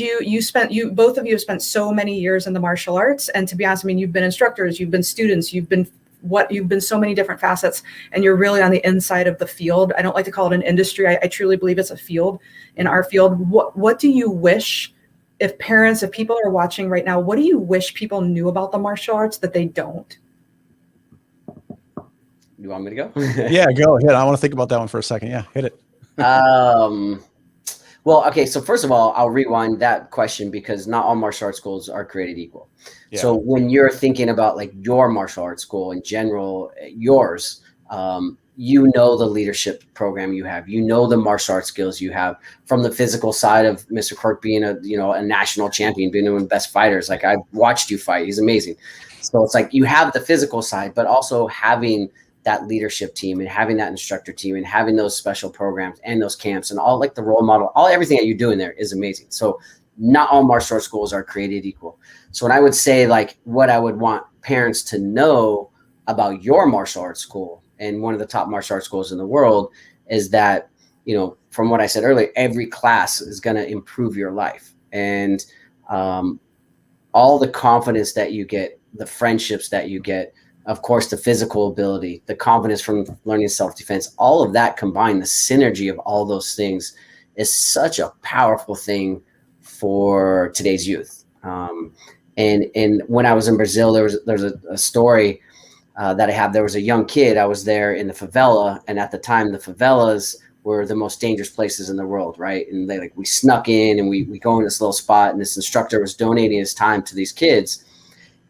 both of you have spent so many years in the martial arts, and to be honest, I mean, you've been instructors, you've been students, you've been so many different facets, and you're really on the inside of the field. I don't like to call it an industry. I truly believe it's a field. In our field, what do you wish if parents, if people are watching right now, what do you wish people knew about the martial arts that they don't? You want me to go? Yeah, go ahead. I want to think about that one for a second. Yeah, hit it. Well, okay. So first of all, I'll rewind that question because not all martial arts schools are created equal. Yeah. So when you're thinking about like your martial arts school in general, yours, you know, the leadership program you have, you know, the martial arts skills you have from the physical side of Mr. Quirk being a national champion, being one of the best fighters. Like I've watched you fight. He's amazing. So it's like you have the physical side, but also having that leadership team and having that instructor team and having those special programs and those camps and all like the role model, everything that you're doing there is amazing. So not all martial arts schools are created equal. So when I would say like what I would want parents to know about your martial arts school and one of the top martial arts schools in the world is that, from what I said earlier, every class is going to improve your life. And all the confidence that you get, the friendships that you get, of course, the physical ability, the confidence from learning self-defense, all of that combined, the synergy of all those things is such a powerful thing for today's youth. And when I was in Brazil, there's a story that I have. There was a young kid. I was there in the favela, and at the time, the favelas were the most dangerous places in the world, right? And we snuck in, and we go in this little spot, and this instructor was donating his time to these kids.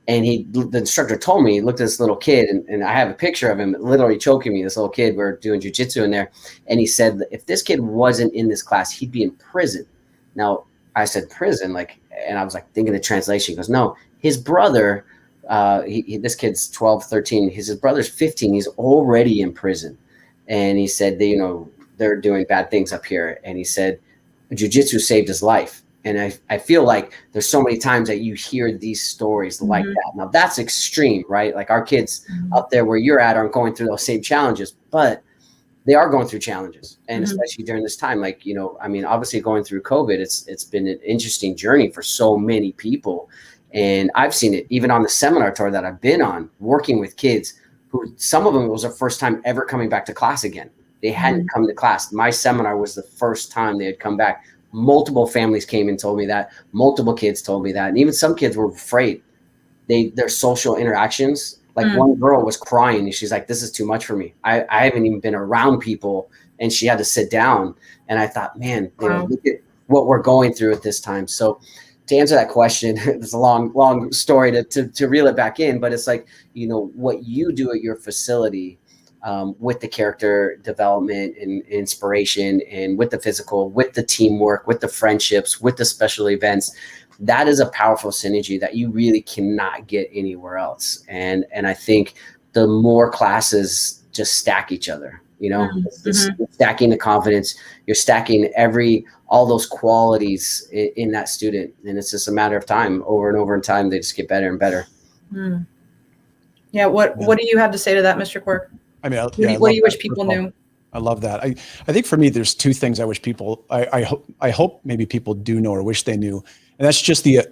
And the instructor told me, he looked at this little kid, and I have a picture of him literally choking me, this little kid. We're doing jujitsu in there. And he said, if this kid wasn't in this class, he'd be in prison. Now, I said, prison? And I was thinking the translation. He goes, no, his brother, this kid's 12, 13. His brother's 15. He's already in prison. And he said, they're doing bad things up here. And he said, jujitsu saved his life. And I feel like there's so many times that you hear these stories like that. Now that's extreme, right? Like our kids up there where you're at aren't going through those same challenges, but they are going through challenges. And especially during this time, obviously going through COVID, it's been an interesting journey for so many people. And I've seen it even on the seminar tour that I've been on, working with kids who some of them was their first time ever coming back to class again. They hadn't come to class. My seminar was the first time they had come back. Multiple families came and told me that. Multiple kids told me that. And even some kids were afraid. Their social interactions, one girl was crying and she's like, this is too much for me. I haven't even been around people. And she had to sit down. And I thought, man, look at what we're going through at this time. So to answer that question, it's a long story to reel it back in. But it's what you do at your facility with the character development and inspiration and with the physical, with the teamwork, with the friendships, with the special events, that is a powerful synergy that you really cannot get anywhere else. And I think the more classes just stack each other, stacking the confidence, you're stacking all those qualities in that student. And it's just a matter of time, over and over in time, they just get better and better. Yeah. What do you have to say to that, Mr. Quirk? I mean, what do you wish people knew? I love that. I think for me, there's two things I wish people, I hope maybe people do know or wish they knew. And that's just the,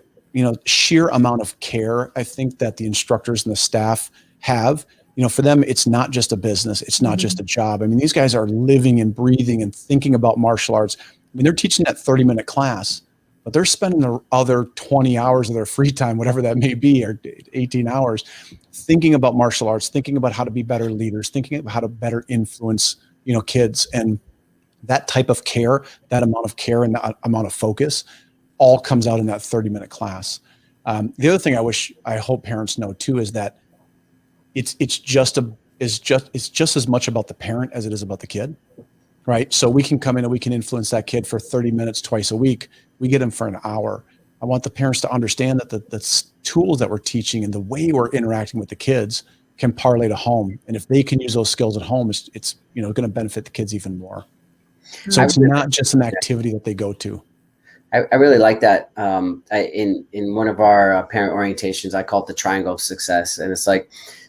sheer amount of care I think that the instructors and the staff have. For them, it's not just a business. It's not just a job. I mean, these guys are living and breathing and thinking about martial arts. I mean, they're teaching that 30-minute class, but they're spending the other 20 hours of their free time, whatever that may be, or 18 hours, thinking about martial arts, thinking about how to be better leaders, thinking about how to better influence, kids. And that type of care, that amount of care and that amount of focus all comes out in that 30-minute class. The other thing I hope parents know too, is that it's just as much about the parent as it is about the kid. Right. So we can come in and we can influence that kid for 30 minutes twice a week. We get them for an hour. I want the parents to understand that the tools that we're teaching and the way we're interacting with the kids can parlay to home. And if they can use those skills at home, it's going to benefit the kids even more. So it's not just an activity that they go to. I really like that. In one of our parent orientations, I call it the triangle of success. And it's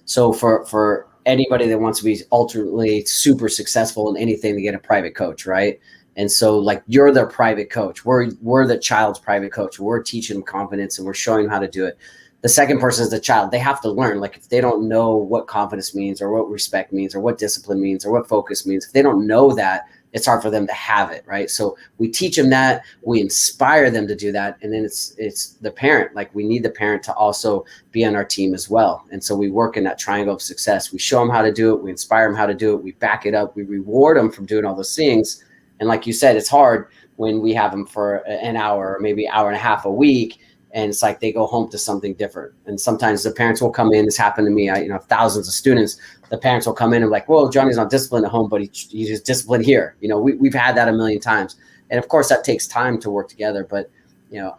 so for anybody that wants to be ultimately super successful in anything, to get a private coach, right? And so you're their private coach. We're the child's private coach. We're teaching them confidence and we're showing them how to do it. The second person is the child. They have to learn. If they don't know what confidence means or what respect means or what discipline means or what focus means, if they don't know that, it's hard for them to have it, right? So we teach them that, we inspire them to do that, and then it's the parent. Like, we need the parent to also be on our team as well. And so we work in that triangle of success. We show them how to do it, we inspire them how to do it, we back it up, we reward them from doing all those things. And like you said, it's hard when we have them for an hour or maybe hour and a half a week, and it's like they go home to something different. And sometimes the parents will come in. This happened to me. I thousands of students. The parents will come in and like, well, Johnny's not disciplined at home, but he's disciplined here. We've had that a million times. And of course, that takes time to work together. But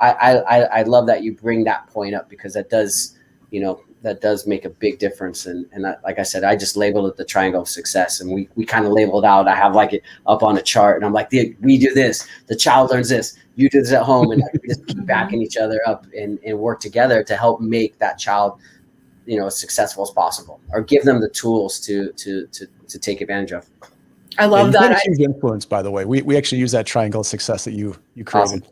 I love that you bring that point up, because that does make a big difference. And like I said, I just labeled it the triangle of success, and we kind of labeled out. I have like it up on a chart, and I'm like, we do this, the child learns this, you do this at home, and we just keep backing each other up and work together to help make that child, as successful as possible, or give them the tools to take advantage of. I love that. That's a huge influence, by the way. We actually use that triangle of success that you created.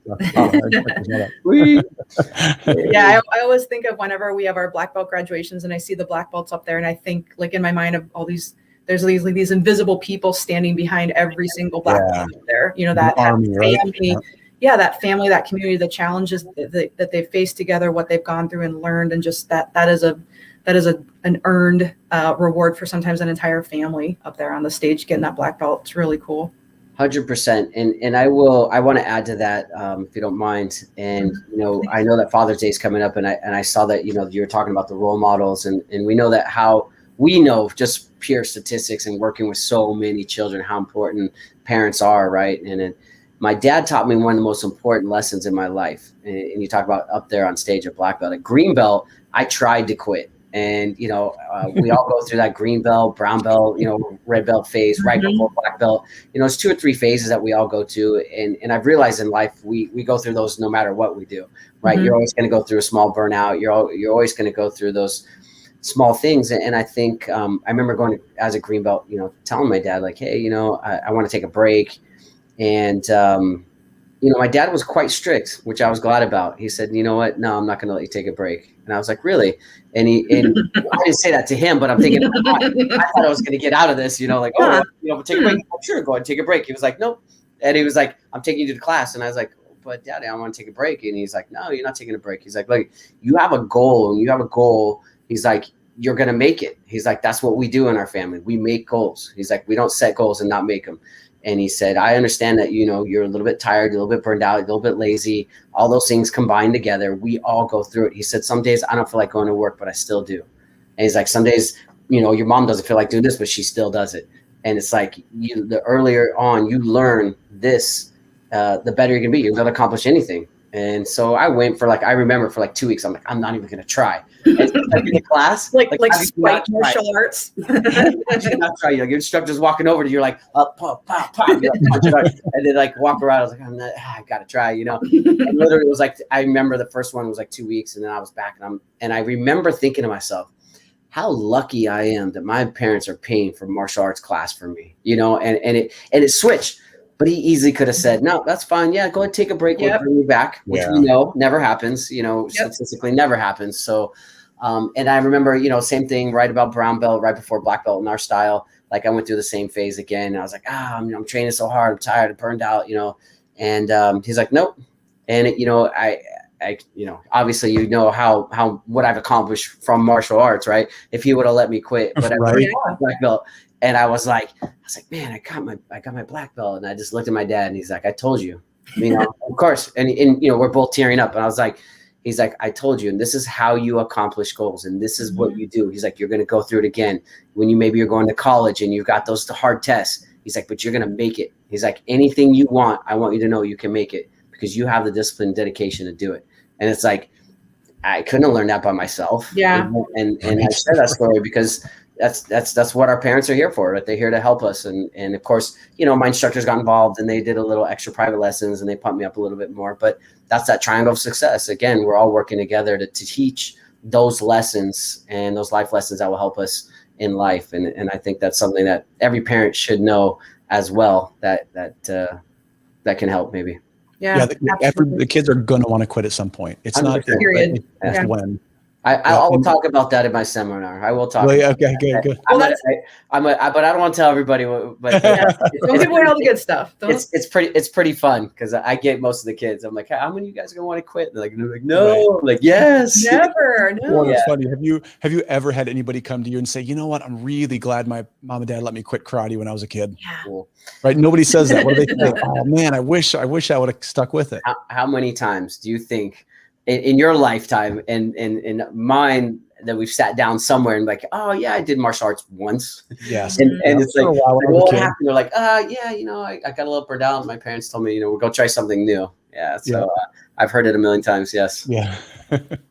Yeah, I always think of whenever we have our black belt graduations and I see the black belts up there, and I think, like, in my mind of all these, there's these invisible people standing behind every single black belt up there. That army, family, right? Yeah, that family, that community, the challenges that they've faced together, what they've gone through and learned, and just that is an earned reward for sometimes an entire family up there on the stage getting that black belt. It's really cool. 100%. And I want to add to that, if you don't mind. And, I know that Father's Day is coming up, and I saw that, you're talking about the role models, and we know that how we know just pure statistics and working with so many children, how important parents are. Right. And my dad taught me one of the most important lessons in my life. And you talk about up there on stage at black belt. At green belt, I tried to quit. And, we all go through that green belt, brown belt, red belt phase right before black belt. It's 2 or 3 phases that we all go to. And I've realized in life, we go through those no matter what we do, right? You're always going to go through a small burnout. You're always going to go through those small things. And I think I remember going as a green belt, telling my dad, like, hey, I want to take a break. And, my dad was quite strict, which I was glad about. He said, you know what? No, I'm not going to let you take a break. And I was like, really? And I didn't say that to him, but I'm thinking, I thought I was going to get out of this, take a break. I'm sure, go ahead and take a break. He was like, nope. And he was like, I'm taking you to class. And I was like, but Daddy, I want to take a break. And he's like, no, you're not taking a break. He's like, look, you have a goal, and you have a goal. He's like, you're going to make it. He's like, that's what we do in our family. We make goals. He's like, we don't set goals and not make them. And he said, I understand that, you're a little bit tired, a little bit burned out, a little bit lazy, all those things combined together. We all go through it. He said, some days I don't feel like going to work, but I still do. And he's like, some days, your mom doesn't feel like doing this, but she still does it. And it's like, the earlier on you learn this, the better you can be. You're going to accomplish anything. And so I went I remember for 2 weeks, I'm like, I'm not even going to try. And in class, like spike martial arts. I did not try. Your instructor's walking over to you, you're like, up, pop, pop, pop. You're like, punch it out. And then walk around. I was like, I got to try, And literally it was I remember the first one was 2 weeks, and then I was back, and I remember thinking to myself, how lucky I am that my parents are paying for martial arts class for me, and it switched. But he easily could have said, no, that's fine. Yeah, go ahead, take a break. We'll bring you back, which we know never happens, statistically never happens. So, and I remember, same thing, right about brown belt, right before black belt in our style. I went through the same phase again. And I was like, I'm training so hard. I'm tired. I'm burned out, and he's like, nope. And, I obviously, how what I've accomplished from martial arts, right? If he would have let me quit, but black belt. And I was like, man, I got my black belt. And I just looked at my dad, and he's like, I told you, of course. And we're both tearing up. And I was like, he's like, I told you, and this is how you accomplish goals. And this is what you do. He's like, you're going to go through it again when maybe you're going to college and you've got those hard tests. He's like, but you're going to make it. He's like, anything you want, I want you to know you can make it because you have the discipline and dedication to do it. And it's like, I couldn't have learned that by myself. Yeah. And I share that story because that's what our parents are here for, right? They're here to help us. And of course, my instructors got involved and they did a little extra private lessons and they pumped me up a little bit more, but that's that triangle of success. Again, we're all working together to teach those lessons and those life lessons that will help us in life. And I think that's something that every parent should know as well, that can help maybe. Yeah, the kids are going to want to quit at some point. It's not period. when. I will talk about that in my seminar. I will talk. Well, about okay, that. good. But I don't want to tell everybody. But don't give away all the good stuff. It's pretty fun because I get most of the kids. I'm like, how many of you guys are gonna want to quit? And they're like, no. Right. I'm like, yes. Never. No. Well, it's funny. Have you ever had anybody come to you and say, you know what? I'm really glad my mom and dad let me quit karate when I was a kid. Yeah. Cool. Right. Nobody says that. What do they say? Oh man, I wish I would have stuck with it. How many times do you think in your lifetime and in mine that we've sat down somewhere and like, oh yeah, I did martial arts once. Yes. And it's like, what happened? They're like, yeah, I got a little burned out. My parents told me, we'll go try something new. Yeah. So I've heard it a million times. Yes. Yeah.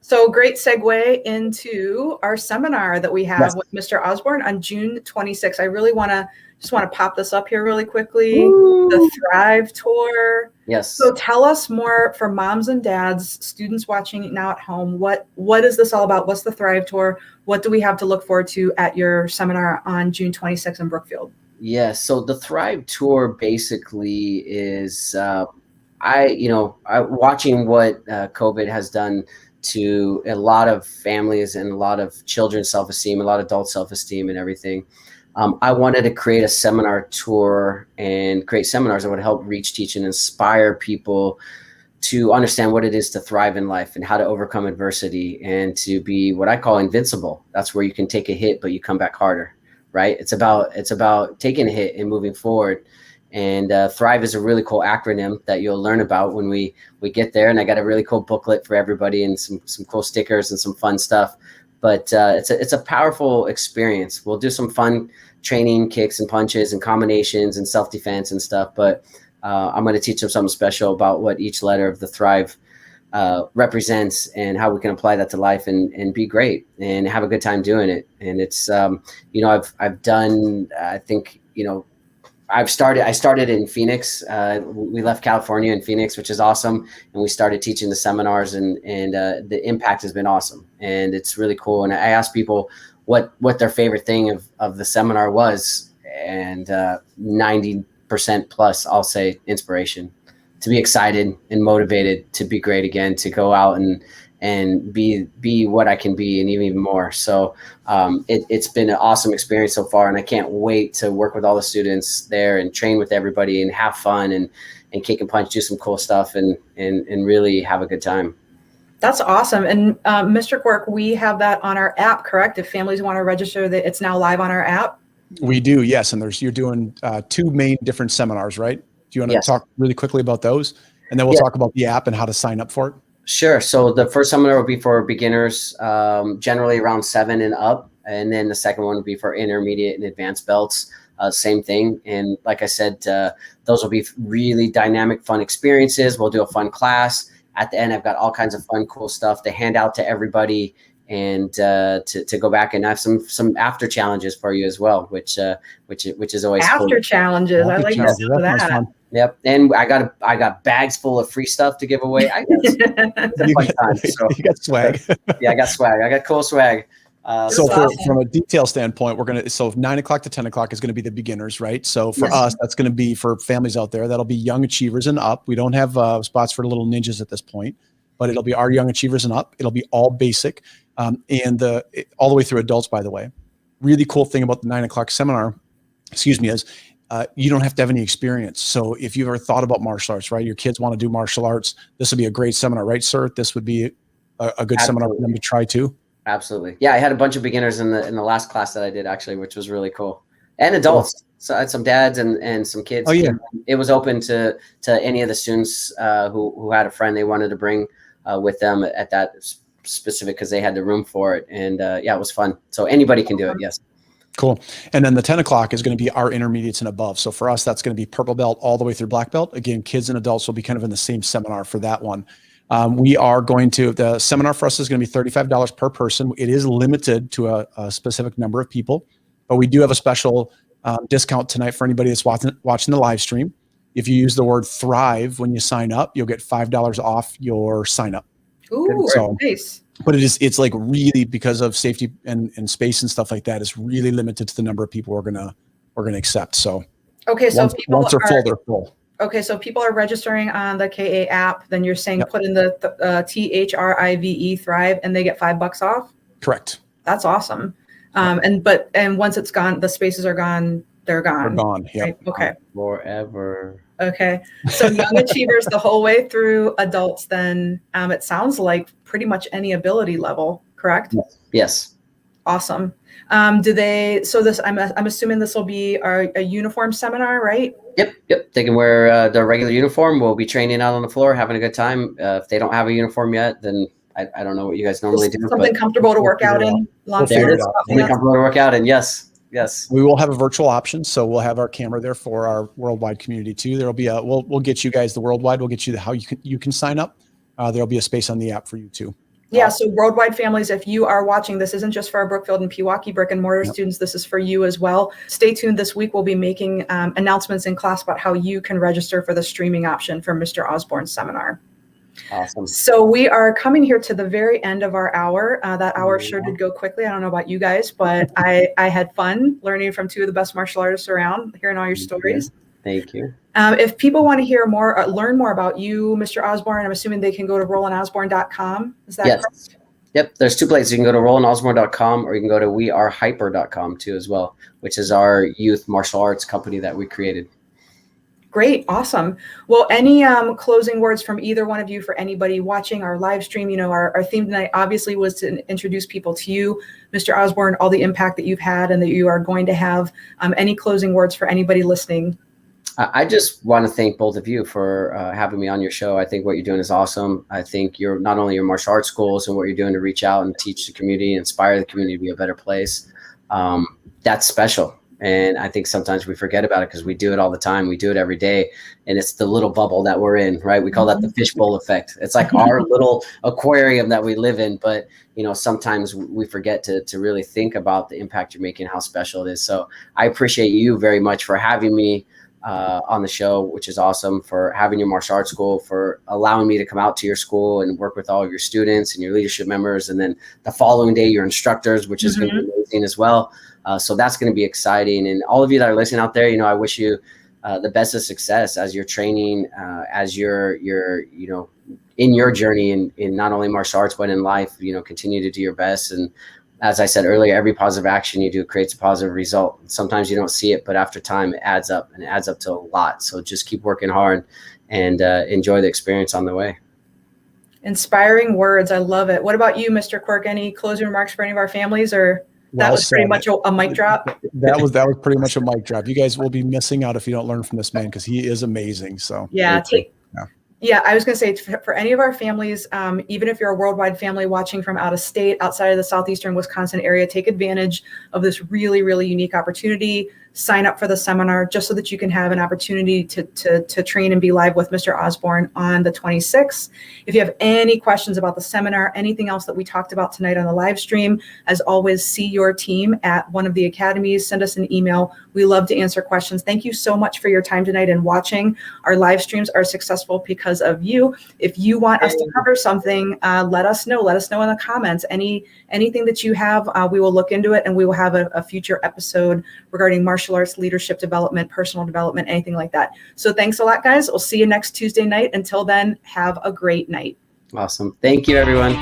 So great segue into our seminar that we have with Mr. Osborne on June 26th. I really want to pop this up here really quickly. Woo! The Thrive Tour. Yes. So tell us more for moms and dads, students watching now at home. What is this all about? What's the Thrive Tour? What do we have to look forward to at your seminar on June 26th in Brookfield? Yes. So the Thrive Tour basically is watching what COVID has done to a lot of families and a lot of children's self-esteem, a lot of adult self-esteem and everything. I wanted to create a seminar tour and create seminars that would help reach, teach, and inspire people to understand what it is to thrive in life and how to overcome adversity and to be what I call invincible. That's where you can take a hit, but you come back harder, right? It's about taking a hit and moving forward. And Thrive is a really cool acronym that you'll learn about when we get there. And I got a really cool booklet for everybody and some cool stickers and some fun stuff. But it's a powerful experience. We'll do some fun training, kicks and punches and combinations and self-defense and stuff. But I'm going to teach them something special about what each letter of the Thrive represents and how we can apply that to life and be great and have a good time doing it. And it's, I've done, I think, I started in Phoenix. We left California in Phoenix, which is awesome. And we started teaching the seminars and the impact has been awesome. And it's really cool. And I asked people what their favorite thing of the seminar was. And 90% plus, I'll say inspiration, to be excited and motivated to be great again, to go out and be what I can be and even more. So it's been an awesome experience so far. And I can't wait to work with all the students there and train with everybody and have fun and kick and punch, do some cool stuff and really have a good time. That's awesome. And Mr. Quirk, we have that on our app, correct? If families want to register, that it's now live on our app. We do. Yes. And you're doing two main different seminars, right? Do you want to talk really quickly about those? And then we'll talk about the app and how to sign up for it. Sure. So the first seminar will be for beginners, generally around 7 and up. And then the second one will be for intermediate and advanced belts. Same thing. And like I said, those will be really dynamic, fun experiences. We'll do a fun class. At the end, I've got all kinds of fun, cool stuff to hand out to everybody and to go back and have some after challenges for you as well, which is always after cool. Challenges. I like that. Yep, and I got bags full of free stuff to give away. You got swag. Yeah, I got swag. I got cool swag. So from a detail standpoint, 9 o'clock to 10 o'clock is going to be the beginners, right? So for us, that's going to be for families out there. That'll be young achievers and up. We don't have spots for little ninjas at this point, but it'll be our young achievers and up. It'll be all basic, and all the way through adults. By the way, really cool thing about the 9 o'clock seminar, is you don't have to have any experience. So if you've ever thought about martial arts, right? Your kids want to do martial arts. This would be a great seminar, right, sir? This would be a good seminar for them to try too. Absolutely. Yeah. I had a bunch of beginners in the last class that I did actually, which was really cool, and adults. Cool. So I had some dads and some kids. Oh yeah. It was open to any of the students who had a friend they wanted to bring with them at that specific, because they had the room for it. And it was fun. So anybody can do it. Yes. Cool. And then the 10 o'clock is going to be our intermediates and above. So for us, that's going to be purple belt all the way through black belt. Again, kids and adults will be kind of in the same seminar for that one. The seminar for us is going to be $35 per person. It is limited to a specific number of people, but we do have a special discount tonight for anybody that's watching the live stream. If you use the word Thrive when you sign up, you'll get $5 off your sign up. Ooh, nice. But it's like really, because of safety and space and stuff like that, it's really limited to the number of people we're gonna accept. So okay, so once they're full, they're full. Okay, so people are registering on the KA app. Then you're saying Yep. put in the THRIVE Thrive, and they get $5 off. Correct. That's awesome. And once it's gone, the spaces are gone. They're gone. They're gone. Yep. Right? Okay. Forever. Okay. So young achievers the whole way through, adults then, it sounds like pretty much any ability level, correct? Yes. Awesome. I'm assuming this will be a uniform seminar, right? Yep. They can wear their regular uniform. We'll be training out on the floor, having a good time. If they don't have a uniform yet, then I don't know what you guys normally do. Something comfortable to work out in. Something comfortable to work out in. Yes. We will have a virtual option, so we'll have our camera there for our worldwide community too. There'll be we'll get you guys the worldwide. We'll get you how you can sign up. There'll be a space on the app for you too. Yeah, so worldwide families, if you are watching, this isn't just for our Brookfield and Pewaukee brick and mortar students. This is for you as well. Stay tuned. This week we'll be making announcements in class about how you can register for the streaming option for Mr. Osborne's seminar. Awesome. So we are coming here to the very end of our hour. That hour sure did go quickly. I don't know about you guys, but I had fun learning from two of the best martial artists around, hearing all your stories. Thank you. If people want to hear more, learn more about you, Mr. Osborne, I'm assuming they can go to RolandOsborne.com. Is that correct? Yep. There's two places. You can go to RolandOsborne.com, or you can go to wearehyper.com too as well, which is our youth martial arts company that we created. Great. Awesome. Well, any closing words from either one of you for anybody watching our live stream? You know, our theme tonight obviously was to introduce people to you, Mr. Osborne, all the impact that you've had and that you are going to have. Any closing words for anybody listening? I just want to thank both of you for having me on your show. I think what you're doing is awesome. I think you're not only your martial arts schools and what you're doing to reach out and teach the community, inspire the community to be a better place. That's special. And I think sometimes we forget about it because we do it all the time. We do it every day. And it's the little bubble that we're in, right? We call that the fishbowl effect. It's like our little aquarium that we live in. But, you know, sometimes we forget to really think about the impact you're making, how special it is. So I appreciate you very much for having me on the show, which is awesome, for having your martial arts school, for allowing me to come out to your school and work with all of your students and your leadership members. And then the following day, your instructors, which is going to be amazing as well. So that's going to be exciting. And all of you that are listening out there, you know, I wish you the best of success as you're training, as you're, you know, in your journey in not only martial arts, but in life, you know, continue to do your best. And as I said earlier, every positive action you do creates a positive result. Sometimes you don't see it, but after time it adds up, and it adds up to a lot. So just keep working hard and enjoy the experience on the way. Inspiring words. I love it. What about you, Mr. Quirk? Any closing remarks for any of our families, or that was pretty much a mic drop? That was pretty much a mic drop. You guys will be missing out if you don't learn from this man, because he is amazing. So yeah, I was going to say for any of our families, even if you're a worldwide family watching from out of state, outside of the southeastern Wisconsin area, take advantage of this really, really unique opportunity. Sign up for the seminar just so that you can have an opportunity to train and be live with Mr. Osborne on the 26th. If you have any questions about the seminar, anything else that we talked about tonight on the live stream, as always, see your team at one of the academies. Send us an email. We love to answer questions. Thank you so much for your time tonight and watching. Our live streams are successful because of you. If you want us to cover something, let us know. Let us know in the comments. Anything that you have, we will look into it, and we will have a future episode regarding martial arts, leadership development, personal development, anything like that. So thanks a lot, guys. We'll see you next Tuesday night. Until then, have a great night. Awesome. Thank you, everyone.